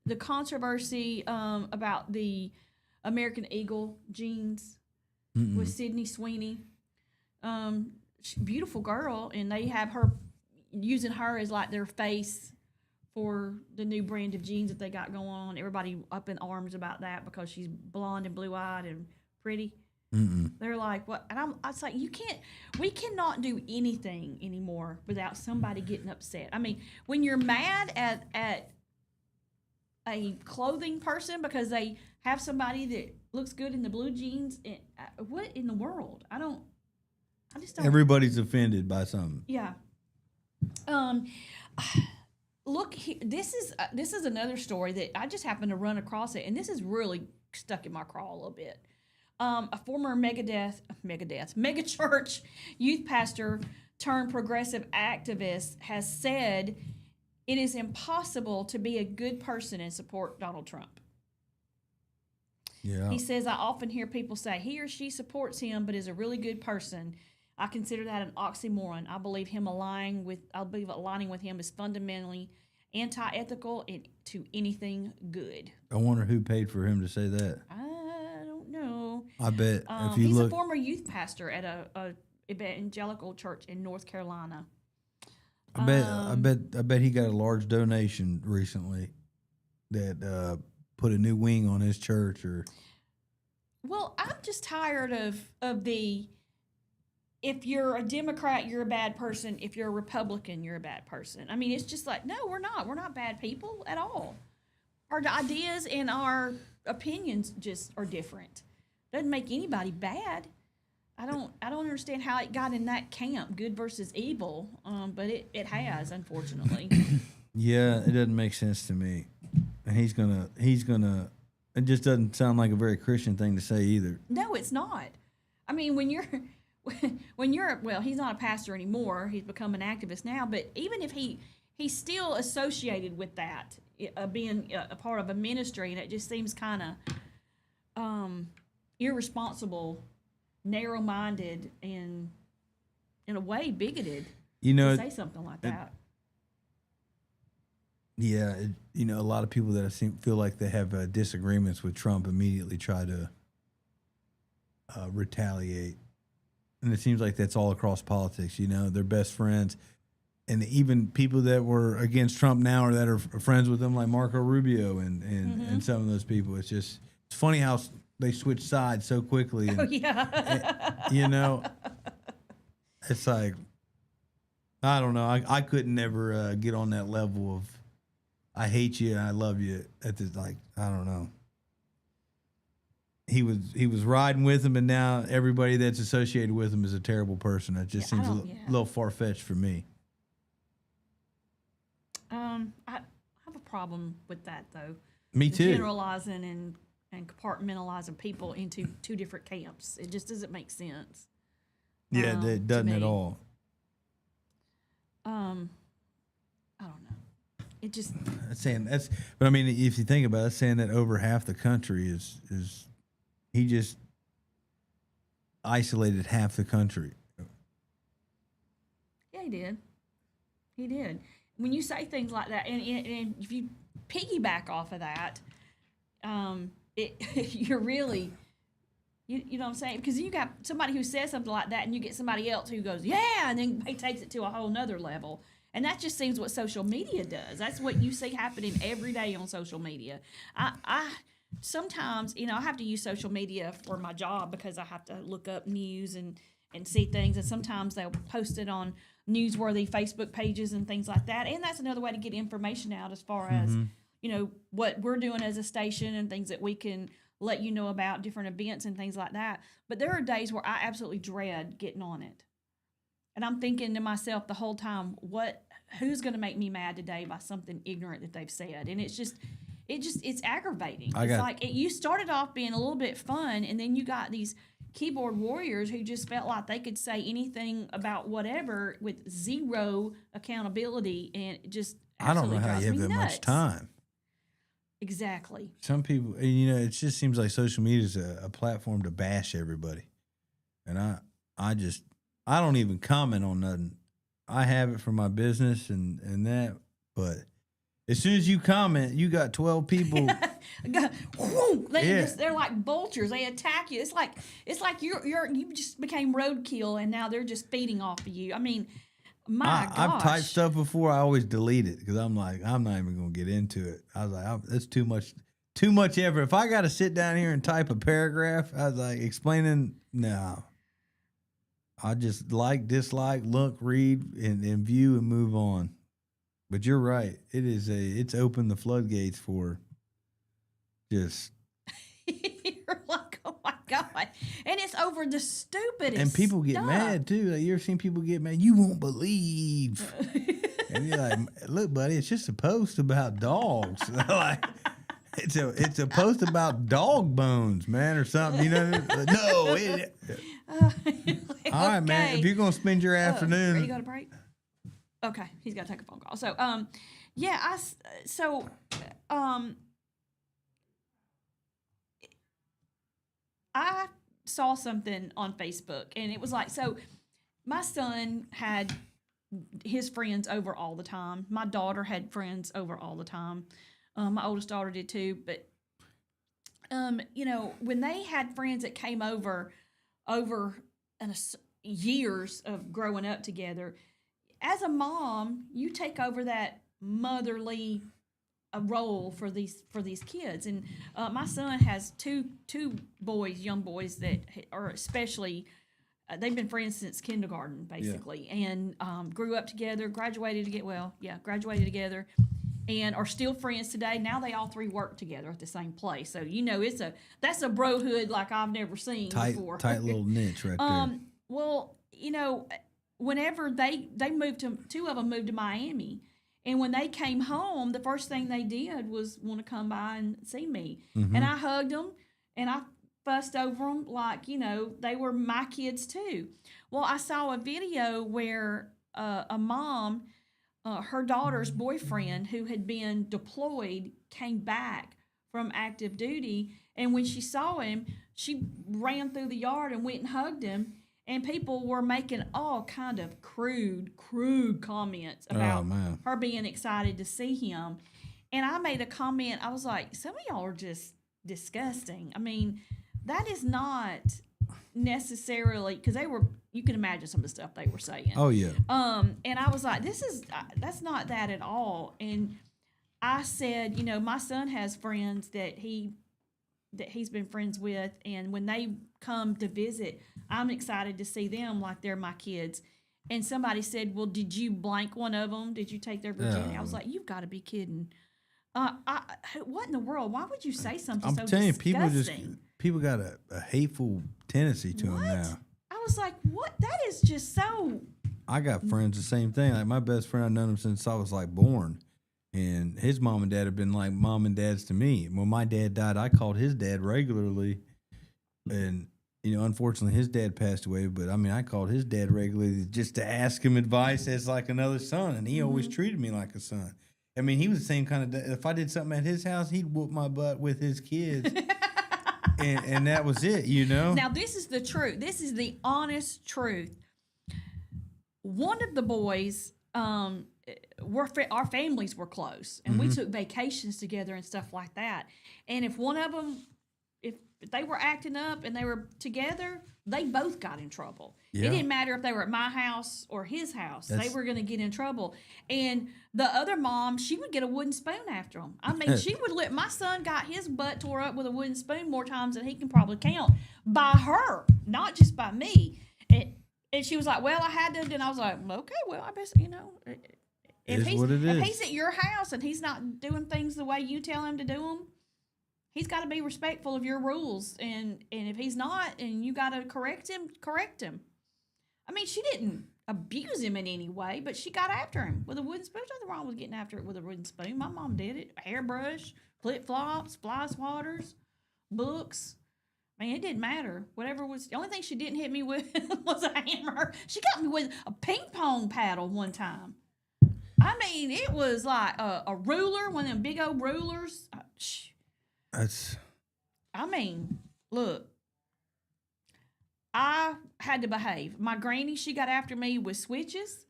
the controversy about the American Eagle jeans with Sydney Sweeney? Beautiful girl, and they have her using her as like their face for the new brand of jeans that they got going on. Everybody up in arms about that because she's blonde and blue-eyed and pretty. They're like, what? And I was like, we cannot do anything anymore without somebody getting upset. I mean, when you're mad at a clothing person because they have somebody that looks good in the blue jeans, what in the world? I just don't. Everybody's offended by something. Yeah. Look, this is another story that I just happened to run across it, and this is really stuck in my craw a little bit. A former mega church youth pastor turned progressive activist has said it is impossible to be a good person and support Donald Trump. Yeah. He says, I often hear people say he or she supports him but is a really good person. I consider that an oxymoron. I believe aligning with him is fundamentally anti-ethical and to anything good. I wonder who paid for him to say that. I don't know. I bet if you he's look, a former youth pastor at a evangelical church in North Carolina. I bet he got a large donation recently that put a new wing on his church. Well, I'm just tired of the. If you're a Democrat, you're a bad person. If you're a Republican, you're a bad person. I mean, it's just like, no, we're not. We're not bad people at all. Our ideas and our opinions just are different. Doesn't make anybody bad. I don't understand how it got in that camp, good versus evil. But it has, unfortunately. Yeah, it doesn't make sense to me. And he's gonna. It just doesn't sound like a very Christian thing to say either. No, it's not. I mean, when you're well, he's not a pastor anymore. He's become an activist now. But even if he's still associated with that, being a part of a ministry, and it just seems kind of irresponsible, narrow-minded, and in a way bigoted. To say something like that. Yeah, a lot of people that feel like they have disagreements with Trump immediately try to retaliate. And it seems like that's all across politics. They're best friends. and even people that were against Trump now or that are friends with him, like Marco Rubio and some of those people. It's funny how they switch sides so quickly. And, Oh yeah. you know, it's like, I don't know. I couldn't never get on that level of I hate you and I love you. At this, like, I don't know. He was riding with him, and now everybody that's associated with him is a terrible person. It just seems a little far fetched for me. I have a problem with that though. Me too. Generalizing and compartmentalizing people into two different camps. It just doesn't make sense. Yeah, it doesn't at all. I don't know. It just but I mean, if you think about it, saying that over half the country is he just isolated half the country. Yeah, he did. When you say things like that, and if you piggyback off of that, you're really, you know what I'm saying? Because you got somebody who says something like that, and you get somebody else who goes, yeah, and then he takes it to a whole nother level. And that just seems what social media does. That's what you see happening every day on social media. I sometimes, I have to use social media for my job because I have to look up news and see things. And sometimes they'll post it on newsworthy Facebook pages and things like that. And that's another way to get information out as far as, what we're doing as a station and things that we can let you know about, different events and things like that. But there are days where I absolutely dread getting on it. And I'm thinking to myself the whole time, who's going to make me mad today by something ignorant that they've said? And it's aggravating. You started off being a little bit fun, and then you got these keyboard warriors who just felt like they could say anything about whatever with zero accountability, and it just I don't know how drives you have me that nuts. much time. Exactly. Some people, it just seems like social media is a platform to bash everybody. And I don't even comment on nothing. I have it for my business and that, but as soon as you comment, you got 12 people. They're like vultures. They attack you. It's like you just became roadkill, and now they're just feeding off of you. I mean, my gosh. I've typed stuff before. I always delete it because I'm like, I'm not even going to get into it. I was like, that's too much effort. If I got to sit down here and type a paragraph, I was like, explaining, no. I just dislike, look, read, and view and move on. But you're right. It's opened the floodgates for just. You're like, oh my God. And it's over the stupidest And people get stuff. mad too. Like, you ever seen people get mad? You won't believe. And you're like, look, buddy, it's just a post about dogs. Like, it's a post about dog bones, man, or something. No. All right, man. If you're gonna spend your afternoon, ready to go to break? Okay, he's got to take a phone call. So, I saw something on Facebook, and it was like, so my son had his friends over all the time. My daughter had friends over all the time. My oldest daughter did too. But, when they had friends that came over years of growing up together, as a mom, you take over that motherly role for these kids. And my son has two young boys that are especially they've been friends since kindergarten basically, and grew up together, graduated together, and are still friends today. Now they all three work together at the same place, so that's a brohood like I've never seen before. Tight little niche right there. Well, whenever they moved two of them moved to Miami, and when they came home, the first thing they did was want to come by and see me. Mm-hmm. And I hugged them, and I fussed over them like, they were my kids too. Well, I saw a video where a mom, her daughter's boyfriend who had been deployed came back from active duty, and when she saw him, she ran through the yard and went and hugged him. And people were making all kind of crude comments about her being excited to see him. And I made a comment. I was like, some of y'all are just disgusting. I mean, that is not necessarily, because they were you can imagine some of the stuff they were saying. Oh yeah. And I was like, that's not that at all. And I said, you know, my son has friends that he's been friends with, and when they come to visit, I'm excited to see them like they're my kids. And somebody said, well, did you blank one of them? Did you take their virginity? I was like, you've got to be kidding. What in the world? Why would you say something I'm so telling disgusting? you, people got a hateful tendency to them now. I was like, what? That is just so. I got friends the same thing. Like my best friend, I've known him since I was like born, and his mom and dad have been like mom and dads to me. When my dad died, I called his dad regularly, and you know, unfortunately, his dad passed away. But I mean, I called his dad regularly just to ask him advice as like another son, and he always treated me like a son. I mean, he was the same kind of. If I did something at his house, he'd whoop my butt with his kids, and that was it. You know. Now this is the truth. This is the honest truth. One of the boys, our families were close, and we took vacations together and stuff like that. And if one of them, if they were acting up and they were together, they both got in trouble. Yeah. It didn't matter if they were at my house or his house; they were going to get in trouble. And the other mom, she would get a wooden spoon after them. I mean, she would let my son got his butt tore up with a wooden spoon more times than he can probably count by her, not just by me. And she was like, well, I had to. And I was like, okay, well, I guess, you know, if he's at your house and he's not doing things the way you tell him to do them, he's got to be respectful of your rules. And if he's not and you got to correct him, correct him. I mean, she didn't abuse him in any way, but she got after him with a wooden spoon. There's nothing wrong with getting after it with a wooden spoon. My mom did it. Hairbrush, flip-flops, fly swatters, books. I mean, it didn't matter. Whatever was the only thing she didn't hit me with was a hammer. She got me with a ping pong paddle one time. I mean, it was like a ruler, one of them big old rulers. I mean, look, I had to behave. My granny, she got after me with switches,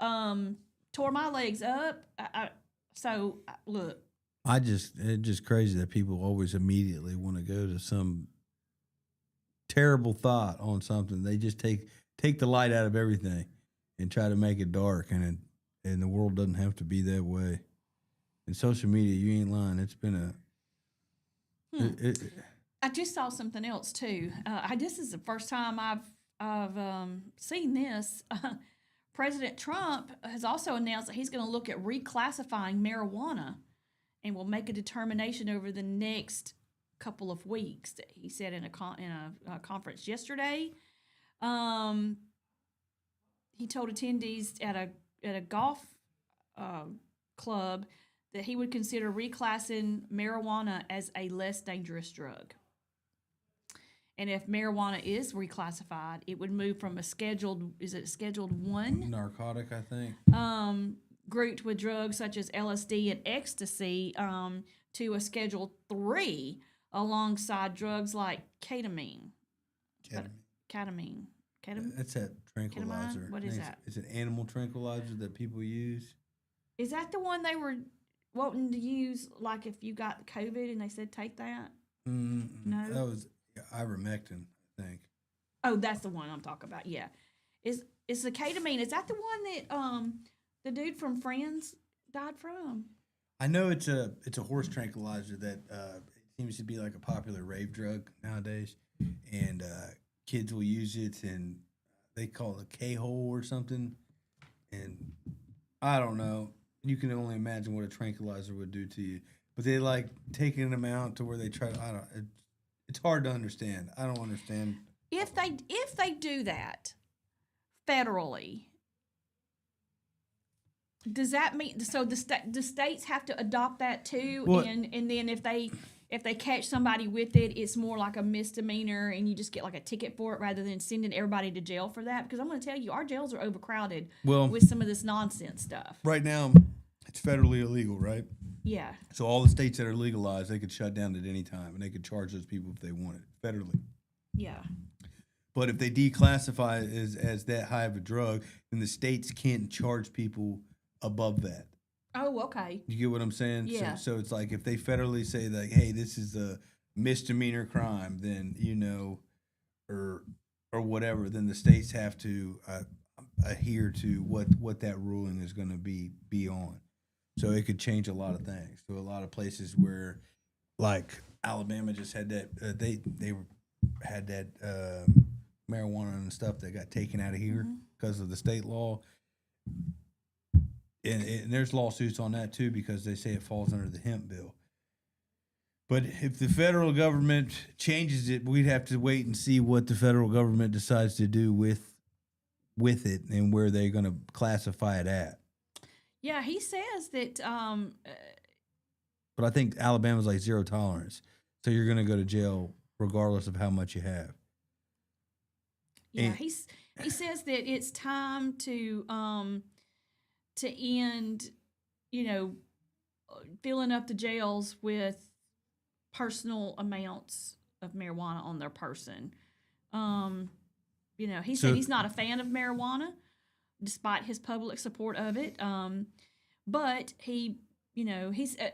tore my legs up. Look. It's just crazy that people always immediately want to go to some terrible thought on something. They just take the light out of everything and try to make it dark, and the world doesn't have to be that way. And social media, you ain't lying. It's been I just saw something else too. This is the first time I've seen this. President Trump has also announced that he's going to look at reclassifying marijuana, and will make a determination over the next couple of weeks. He said in a conference yesterday. He told attendees at a golf club that he would consider reclassing marijuana as a less dangerous drug. And if marijuana is reclassified, it would move from a scheduled 1 narcotic, I think, grouped with drugs such as LSD and ecstasy, to a Schedule 3 alongside drugs like ketamine. Ketamine. That's that tranquilizer. Ketamine? What is that? It's an animal tranquilizer that people use. Is that the one they were wanting to use, like if you got COVID and they said take that? No. That was ivermectin, I think. Oh, that's the one I'm talking about. Yeah. Is the ketamine, is that the one that the dude from Friends died from? I know it's a horse tranquilizer that seems to be like a popular rave drug nowadays, and kids will use it, and they call it a K-hole or something, and I don't know. You can only imagine what a tranquilizer would do to you, but they like taking them out to where they try to. It's hard to understand. I don't understand. If they do that federally, does that mean so the states have to adopt that too? Well, and then if they catch somebody with it, it's more like a misdemeanor, and you just get like a ticket for it rather than sending everybody to jail for that. Because I'm going to tell you, our jails are overcrowded with some of this nonsense stuff. Right now, it's federally illegal, right? Yeah. So all the states that are legalized, they could shut down at any time, and they could charge those people if they wanted federally. Yeah. But if they declassify it as that high of a drug, then the states can't charge people above that. Oh, okay. You get what I'm saying? Yeah. So it's like if they federally say like, hey, this is a misdemeanor crime, then or or whatever, then the states have to adhere to what that ruling is going to be on. So it could change a lot of things. So a lot of places where, like Alabama, just had that they had that marijuana and stuff that got taken out of here because of the state law. And there's lawsuits on that too because they say it falls under the hemp bill. But if the federal government changes it, we'd have to wait and see what the federal government decides to do with it and where they're going to classify it at. Yeah, he says that. But I think Alabama's like zero tolerance, so you're going to go to jail regardless of how much you have. Yeah, And- he says that it's time to end, filling up the jails with personal amounts of marijuana on their person. He said he's not a fan of marijuana, despite his public support of it. But he's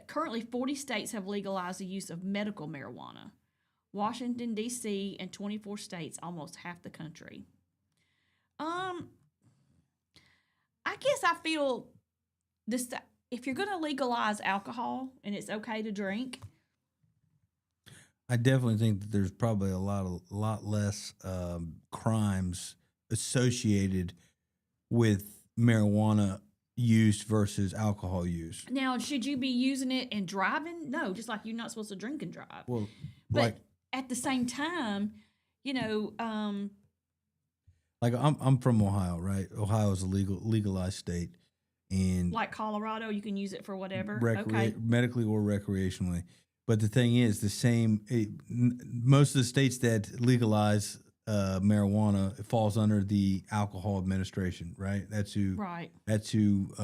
currently 40 states have legalized the use of medical marijuana. Washington, D.C., and 24 states, almost half the country. I guess I feel this. If you're going to legalize alcohol and it's okay to drink, I definitely think that there's probably a lot less crimes associated with marijuana use versus alcohol use. now should you be using it and driving? No, just like you're not supposed to drink and drive. Well, But like at the same time, I'm from Ohio, right? Ohio is a legalized state, and like Colorado, you can use it for whatever. medically or recreationally. But the thing is, most of the states that legalize marijuana, it falls under the Alcohol Administration, right? That's who Right. That's who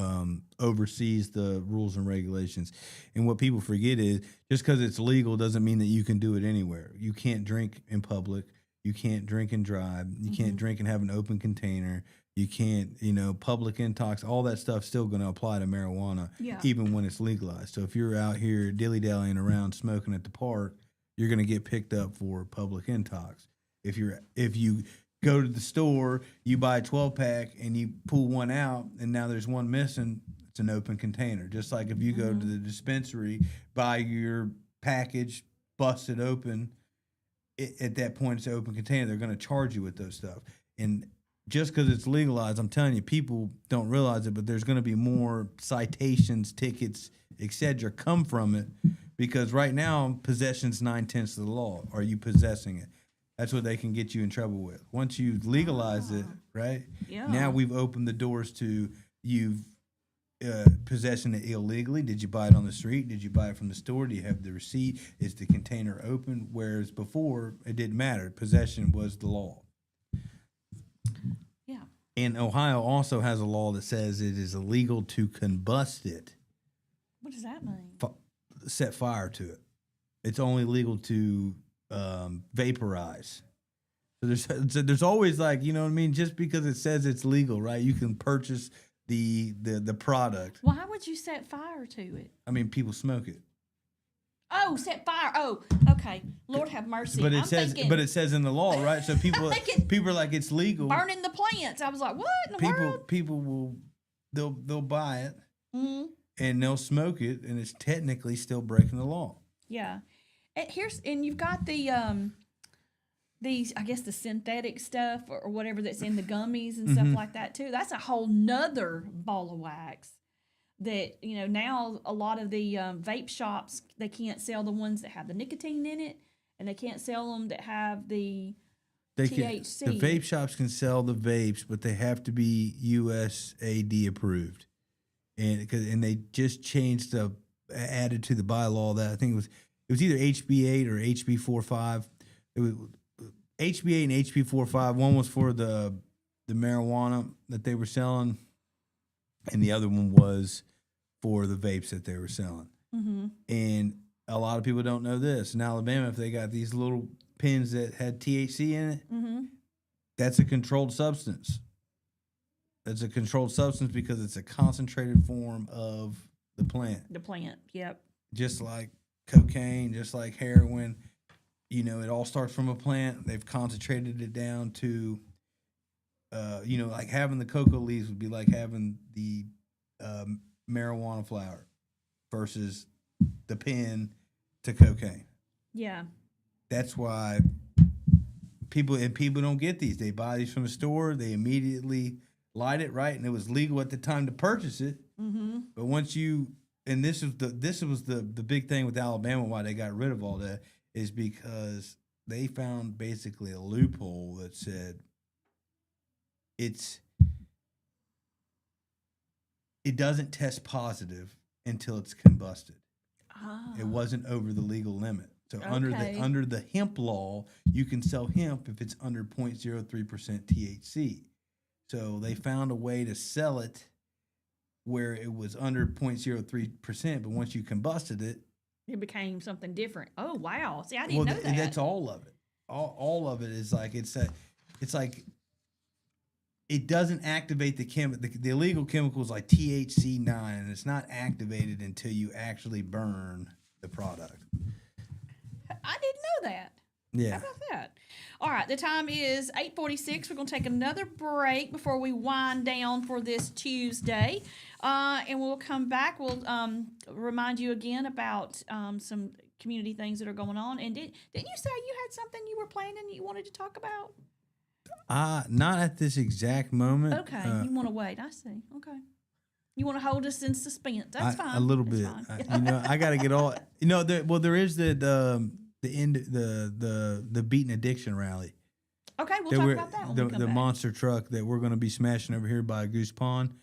oversees the rules and regulations. And what people forget is just because it's legal doesn't mean that you can do it anywhere. You can't drink in public. You can't drink and drive. You can't drink and have an open container. You can't, public intox, all that stuff's still going to apply to marijuana, Yeah. even when it's legalized. So if you're out here dilly-dallying around smoking at the park, you're going to get picked up for public intox. If you go to the store, you buy a 12-pack and you pull one out and now there's one missing, it's an open container. Just like if you go to the dispensary, buy your package, bust it open, at that point it's an open container. They're going to charge you with those stuff. And just because it's legalized, I'm telling you, people don't realize it, but there's going to be more citations, tickets, etc. come from it because right now possession's 9/10 of the law. Are you possessing it? That's what they can get you in trouble with. Once you legalize it, right? Yeah. Now we've opened the doors to you've possessing it illegally. Did you buy it on the street? Did you buy it from the store? Do you have the receipt? Is the container open? Whereas before, it didn't matter. Possession was the law. Yeah. And Ohio also has a law that says it is illegal to combust it, What does that mean? set fire to it. It's only legal to vaporize. So there's always like, you know what I mean? Just because it says it's legal, right? You can purchase the product. Why would you set fire to it? I mean, people smoke it. Oh, set fire. Oh, okay. Lord have mercy. But I'm thinking it says in the law, right? So people thinking people are like it's legal. burning the plants. I was like, what in the world? People will they'll buy it Mhm. and they'll smoke it and it's technically still breaking the law. Yeah. And you've got the these, I guess, the synthetic stuff or whatever that's in the gummies and stuff like that too. That's a whole nother ball of wax. That now a lot of the vape shops, they can't sell the ones that have the nicotine in it, and they can't sell them that have the THC. The vape shops can sell the vapes, but they have to be USAID approved, and they just changed added to the bylaw that I think it was either HB 8 or HB 45. It was HB 8 and HB 45. One was for the marijuana that they were selling, and the other one was for the vapes that they were selling. Mm-hmm. And a lot of people don't know this. In Alabama, if they got these little pins that had THC in it, that's a controlled substance. That's a controlled substance because it's a concentrated form of the plant. The plant, yep. Just like cocaine, just like heroin, it all starts from a plant. They've concentrated it down to, like having the cocoa leaves would be like having the marijuana flower versus the pen to cocaine. Yeah. That's why people don't get these. They buy these from the store. They immediately light it, right? And it was legal at the time to purchase it. Mm-hmm. But once this was the big thing with Alabama, why they got rid of all that, is because they found basically a loophole that said it doesn't test positive until it's combusted. Ah. It wasn't over the legal limit. So Okay. under the hemp law, you can sell hemp if it's under 0.03% THC. So they found a way to sell it where it was under 0.03%, but once you combusted it, It became something different. Oh, wow. See, I didn't know that. and that's all of it. All of it is like it's like it doesn't activate the illegal chemicals like THC9, and it's not activated until you actually burn the product. I didn't know that. Yeah. How about that? All right, the time is 8:46. We're going to take another break before we wind down for this Tuesday. And we'll come back. We'll remind you again about some community things that are going on. And didn't you say you had something you were planning you wanted to talk about? Not at this exact moment. Okay, you want to wait. I see. Okay. You want to hold us in suspense. That's fine. A little That's bit. fine. I got to get all. There is the Beaten Addiction rally. Okay, we'll talk about that when we come the back. monster truck that we're going to be smashing over here by Goose Pond.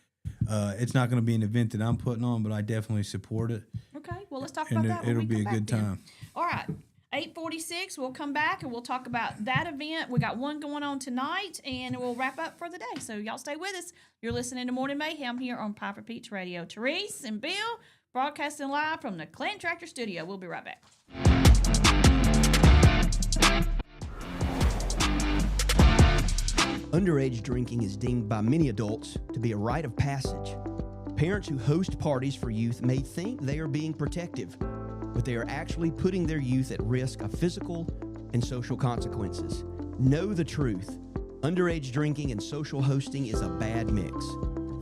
It's not going to be an event that I'm putting on, but I definitely support it. Okay, well, let's talk And about that when it'll we be come a back good then. time. All right, 8:46. We'll come back and we'll talk about that event. We got one going on tonight, and we'll wrap up for the day. So y'all stay with us. You're listening to Morning Mayhem here on Piper Peach Radio. Therese and Bill broadcasting live from the Clinton Tractor Studio. We'll be right back. Underage drinking is deemed by many adults to be a rite of passage. Parents who host parties for youth may think they are being protective, but they are actually putting their youth at risk of physical and social consequences. Know the truth. Underage drinking and social hosting is a bad mix.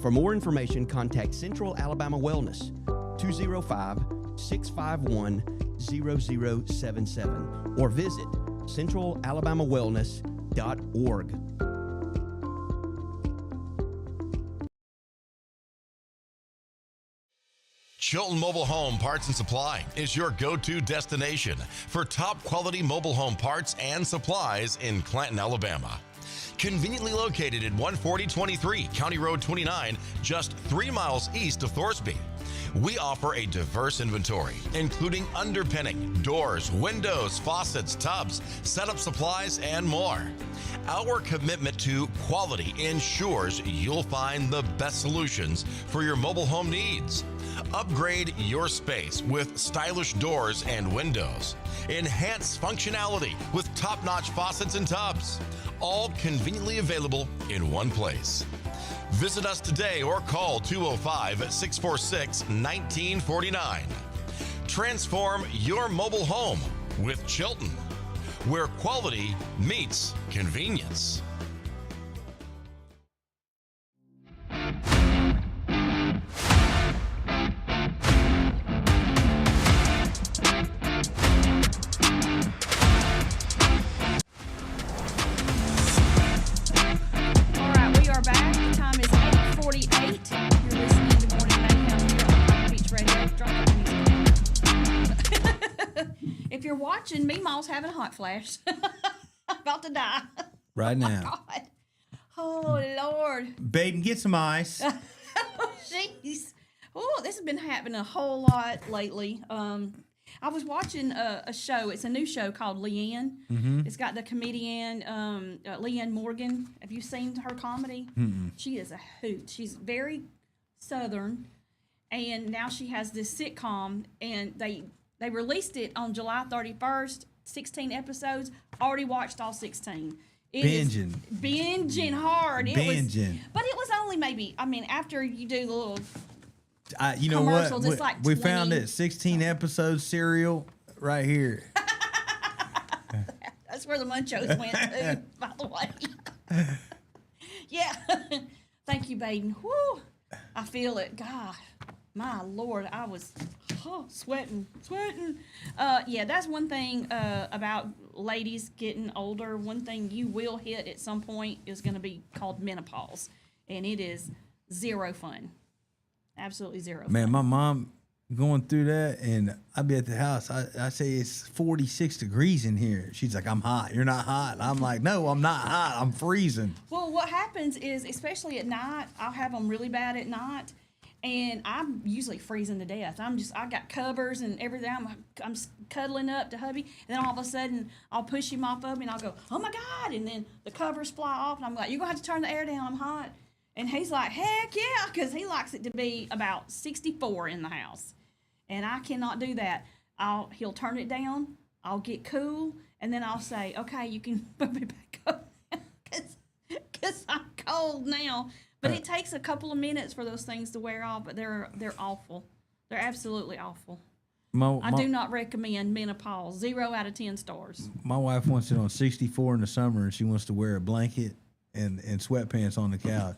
For more information, contact Central Alabama Wellness, 205-651-0077, or visit centralalabamawellness.org. Chilton Mobile Home Parts and Supply is your go-to destination for top quality mobile home parts and supplies in Clanton, Alabama. Conveniently located at 14023 County Road 29, just 3 miles east of Thorsby. We offer a diverse inventory, including underpinning, doors, windows, faucets, tubs, setup supplies, and more. Our commitment to quality ensures you'll find the best solutions for your mobile home needs. Upgrade your space with stylish doors and windows. Enhance functionality with top-notch faucets and tubs. All conveniently available in one place. Visit us today or call 205-646-1949. Transform your mobile home with Chilton, where quality meets convenience. All right, we are back. The time is 8:48. You're listening to Morning Mayhem here on Piper Peach Radio. Drop that music. If you're watching, Meemaw's having a hot flash. About to die. Right now. God. Oh, Lord. Baden, get some ice. Jeez. Oh, this has been happening a whole lot lately. I was watching a show. It's a new show called Leanne. Mm-hmm. It's got the comedian Leanne Morgan. Have you seen her comedy? Mm-mm. She is a hoot. She's very Southern, and now she has this sitcom, and they released it on July 31st. 16 episodes. Already watched all 16. It is binging hard. Binging. But it was only maybe, after you do the little You know what? commercials, it's like We 20. found it. 16 episode serial right here. where the munchos went to, by the way. Yeah. Thank you, Baden. Whew. I feel it. God, my Lord, I was sweating. Yeah, that's one thing about ladies getting older. One thing you will hit at some point is going to be called menopause, and it is zero fun. Absolutely zero fun. Man, my mom going through that, and I be at the house. I say it's 46 degrees in here. She's like, I'm hot. You're not hot. And I'm like, no, I'm not hot. I'm freezing. Well, what happens is, especially at night, I'll have them really bad at night, and I'm usually freezing to death. I got covers and everything. I'm cuddling up to hubby, and then all of a sudden, I'll push him off of me, and I'll go, oh my God, and then the covers fly off, and I'm like, you're going to have to turn the air down. I'm hot. And he's like, heck yeah, because he likes it to be about 64 in the house. And I cannot do that. He'll turn it down. I'll get cool, and then I'll say, "Okay, you can put me back up because I'm cold now." But it takes a couple of minutes for those things to wear off. But they're awful. They're absolutely awful. I do not recommend menopause. 0 out of 10 stars. My wife wants it on 64 in the summer, and she wants to wear a blanket and sweatpants on the couch.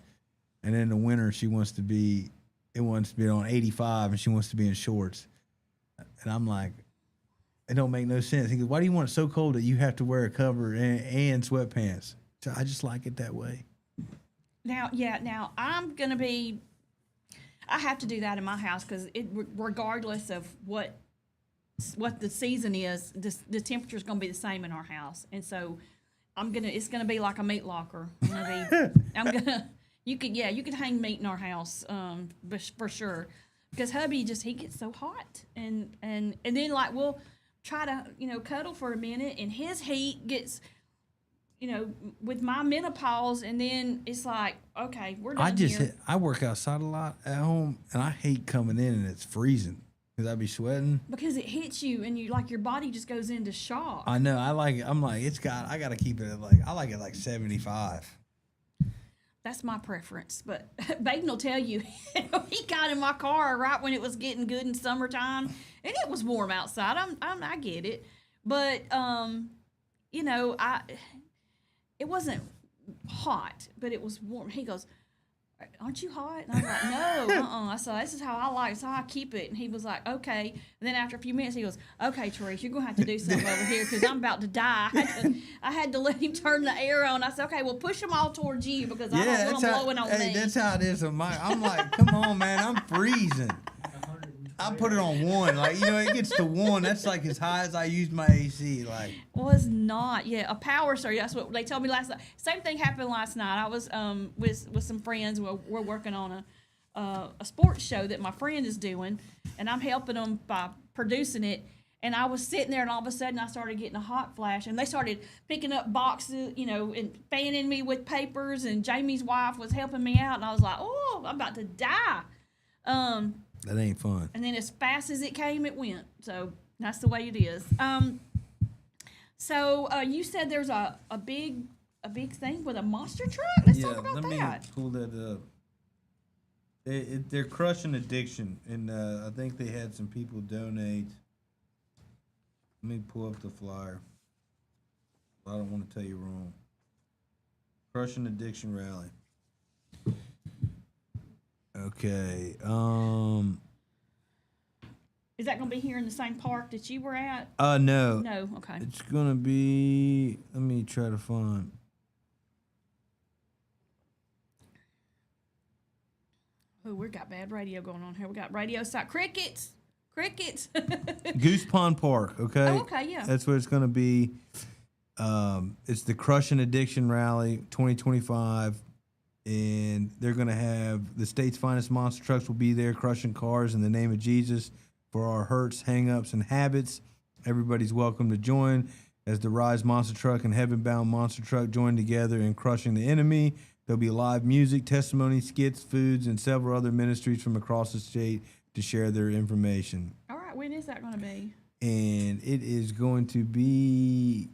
And in the winter, she wants to be. It wants to be on 85, and she wants to be in shorts. And I'm like, it don't make no sense. He goes, why do you want it so cold that you have to wear a cover and sweatpants? So I just like it that way. Now I'm going to be, I have to do that in my house because regardless of what the season is, the temperature is going to be the same in our house. And so it's going to be like a meat locker. You could hang meat in our house, for sure, because hubby he gets so hot, and then like we'll try to cuddle for a minute, and his heat gets with my menopause, and then it's like, okay, we're done here. I work outside a lot at home, and I hate coming in and it's freezing because I be sweating because it hits you, and you like your body just goes into shock. I know. I like got to keep it I like it like 75. That's my preference, but Baden will tell you he got in my car right when it was getting good in summertime, and it was warm outside. I get it, but it wasn't hot, but it was warm. He goes, "Aren't you hot?" And I was like, "No, I said, "This is how I like. It's how I keep it." And he was like, "Okay." And then after a few minutes, he goes, "Okay, Therese, you're gonna have to do something over here because I'm about to die." I had to let him turn the air on. I said, "Okay, well, push them all towards you because I don't want them blowing on me." That's how it is. I'm like, come on, man, I'm freezing. I put it on 1. It gets to 1. That's like as high as I use my AC. Was not. Yeah, a power surge. That's what they told me last night. Same thing happened last night. I was with some friends. We're working on a sports show that my friend is doing, and I'm helping them by producing it. And I was sitting there, and all of a sudden, I started getting a hot flash, and they started picking up boxes, and fanning me with papers. And Jamie's wife was helping me out, and I was like, "Oh, I'm about to die." That ain't fun. And then as fast as it came, it went. So that's the way it is. So you said there's a big thing with a monster truck. Let's talk about that. Let me pull that up. They're crushing addiction, and I think they had some people donate. Let me pull up the flyer. I don't want to tell you wrong. Crushing Addiction Rally. Okay. Is that going to be here in the same park that you were at? No. No, okay. It's going to be, let me try to find. Oh, we've got bad radio going on here. We got radio side. Crickets. Goose Pond Park, okay? Oh, okay, yeah. That's what it's going to be. It's the Crushing Addiction Rally 2025. And they're going to have the state's finest monster trucks will be there crushing cars in the name of Jesus for our hurts, hang-ups, and habits. Everybody's welcome to join as the Rise Monster Truck and Heaven Bound Monster Truck join together in crushing the enemy. There'll be live music, testimony, skits, foods, and several other ministries from across the state to share their information. All right, when is that going to be? And it is going to be...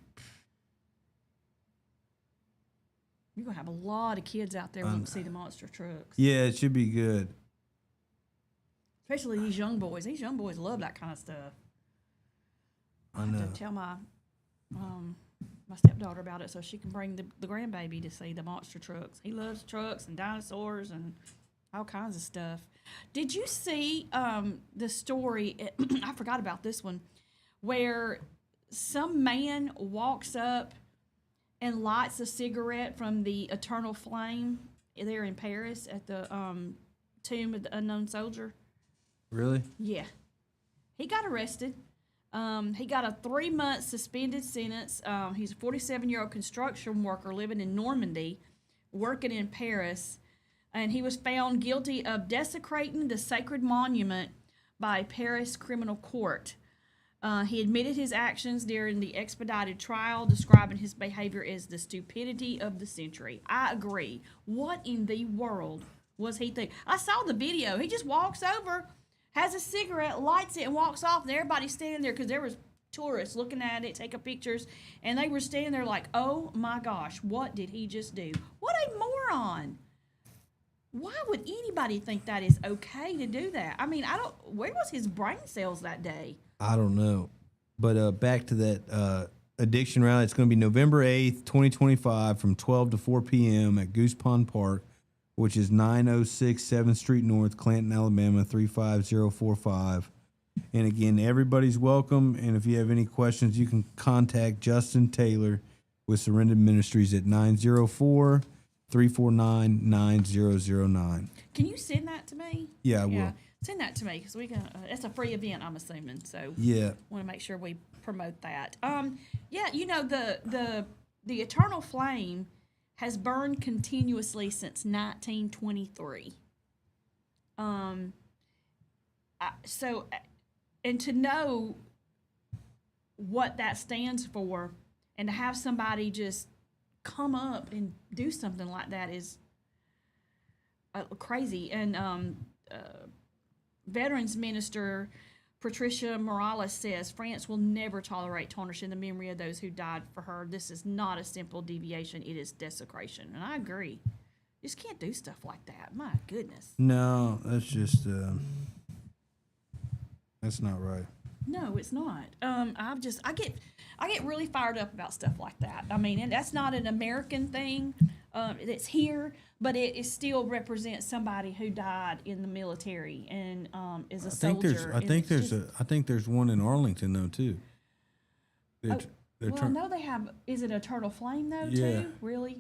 You're going to have a lot of kids out there wanting to see the monster trucks. Yeah, it should be good. Especially these young boys. These young boys love that kind of stuff. I know. have to tell my my stepdaughter about it so she can bring the grandbaby to see the monster trucks. He loves trucks and dinosaurs and all kinds of stuff. Did you see the story? I forgot about this one, where some man walks up and lights a cigarette from the eternal flame there in Paris at the tomb of the unknown soldier. Really? Yeah. He got arrested. He got a 3-month suspended sentence. He's a 47-year-old construction worker living in Normandy, working in Paris. And he was found guilty of desecrating the sacred monument by a Paris criminal court. He admitted his actions during the expedited trial, describing his behavior as the stupidity of the century. I agree. What in the world was he thinking? I saw the video. He just walks over, has a cigarette, lights it, and walks off. And everybody's standing there because there was tourists looking at it, taking pictures, and they were standing there like, oh my gosh, what did he just do? What a moron. Why would anybody think that is okay to do that? I mean, where was his brain cells that day? I don't know. But back to that addiction rally, it's going to be November 8th, 2025 from 12 to 4 p.m. at Goose Pond Park, which is 906 7th Street North, Clanton, Alabama, 35045. And again, everybody's welcome. And if you have any questions, you can contact Justin Taylor with Surrendered Ministries at 904-349-9009. Can you send that to me? Yeah, I will. Send that to me because we can. It's a free event, I'm assuming. So Yeah. want to make sure we promote that. Yeah, you know the eternal flame has burned continuously since 1923. And to know what that stands for, and to have somebody just come up and do something like that is crazy. And Veterans Minister Patricia Morales says France will never tolerate tarnishing the memory of those who died for her. This is not a simple deviation; it is desecration. And I agree. You just can't do stuff like that. My goodness. No, that's just that's not right. No, it's not. I get really fired up about stuff like that. I mean, and that's not an American thing. It's here, but it still represents somebody who died in the military and is a soldier. I think there's one in Arlington though too. I know they have. Is it a Turtle Flame though too? Really?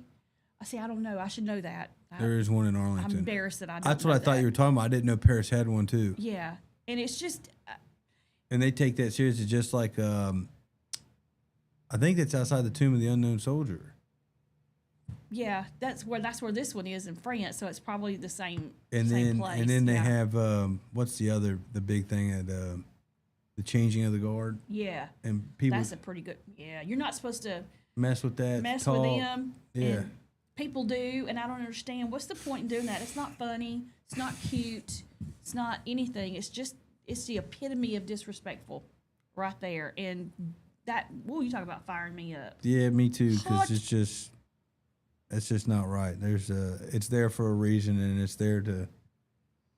See, I don't know. I should know that. There is one in Arlington. I'm embarrassed that I don't. That's know what I thought that. you were talking about. I didn't know Paris had one too. Yeah, and it's just. And they take that seriously, just like I think that's outside the Tomb of the Unknown Soldier. Yeah, that's where this one is in France, so it's probably the same. And same place. then they have what's the big thing at the changing of the guard. Yeah, and people. That's a pretty good. Yeah, you're not supposed to mess with that. Mess with them. Yeah. And people do, and I don't understand. What's the point in doing that? It's not funny. It's not cute. It's not anything. It's the epitome of disrespectful, right there. And that. Well, you talk about firing me up. Yeah, me too. Because it's just not right. It's there for a reason, and it's there to,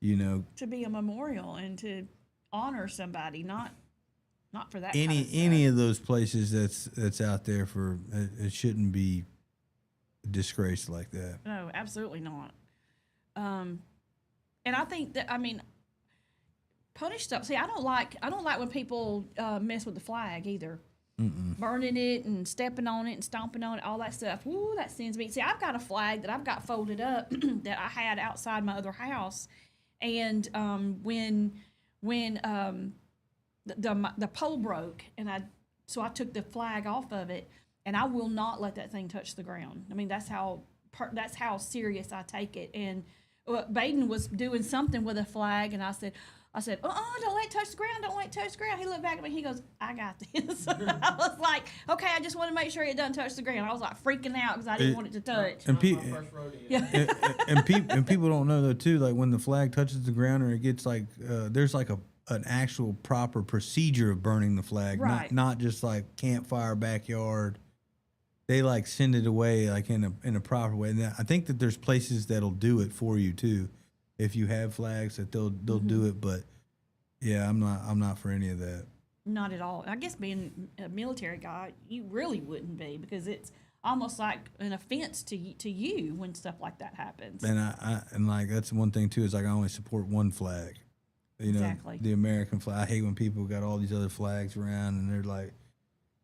to be a memorial and to honor somebody, not for that. Any of those places that's out there for it shouldn't be disgraced like that. No, absolutely not. And I think that punish stuff. See, I don't like when people mess with the flag either. Burning it and stepping on it and stomping on it, all that stuff. Ooh, that sends me. See, I've got a flag that I've got folded up that I had outside my other house, and when the pole broke, and I took the flag off of it, and I will not let that thing touch the ground. I mean, that's how serious I take it. And Baden was doing something with a flag, and I said, don't let it touch the ground. Don't let it touch the ground. He looked back at me. He goes, I got this. I was like, okay, I just want to make sure it doesn't touch the ground. I was like freaking out because I didn't want it to touch. And people don't know though too. Like when the flag touches the ground or it gets like, there's like an actual proper procedure of burning the flag, right. not just like campfire backyard. They like send it away like in a proper way. And I think that there's places that'll do it for you too. If you have flags, that they'll do it, but yeah, I'm not for any of that. Not at all. I guess being a military guy, you really wouldn't be, because it's almost like an offense to you when stuff like that happens. And and like that's one thing too, is like I only support one flag. You know, Exactly. the American flag. I hate when people got all these other flags around and they're like,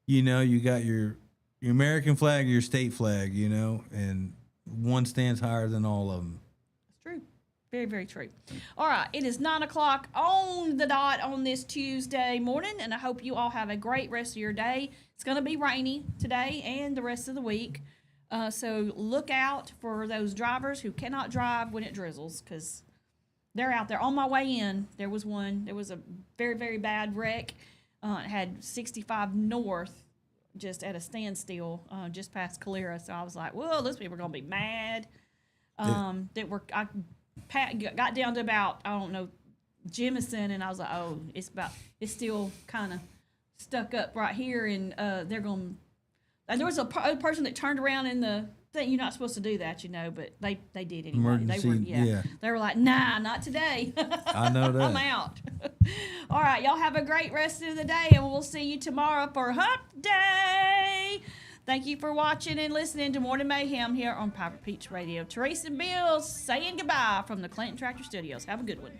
you know, you got your American flag, your state flag, you know, and one stands higher than all of them. It's true. Very, very true. All right. It is 9 o'clock on the dot on this Tuesday morning, and I hope you all have a great rest of your day. It's going to be rainy today and the rest of the week. So look out for those drivers who cannot drive when it drizzles, because they're out there. On my way in, there was a very, very bad wreck. It had 65 north just at a standstill just past Calera. So I was like, well, those people are going to be mad. Got down to about, I don't know, Jemison, and I was like, oh, it's still kind of stuck up right here, and they're going. And there was a person that turned around in the thing. You're not supposed to do that, you know, but they did anyway. Emergency, They were like, nah, not today. I know that. I'm out. All right, y'all have a great rest of the day, and we'll see you tomorrow for Hump Day. Thank you for watching and listening to Morning Mayhem here on Piper Peach Radio. Teresa and Bill saying goodbye from the Clinton Tractor Studios. Have a good one.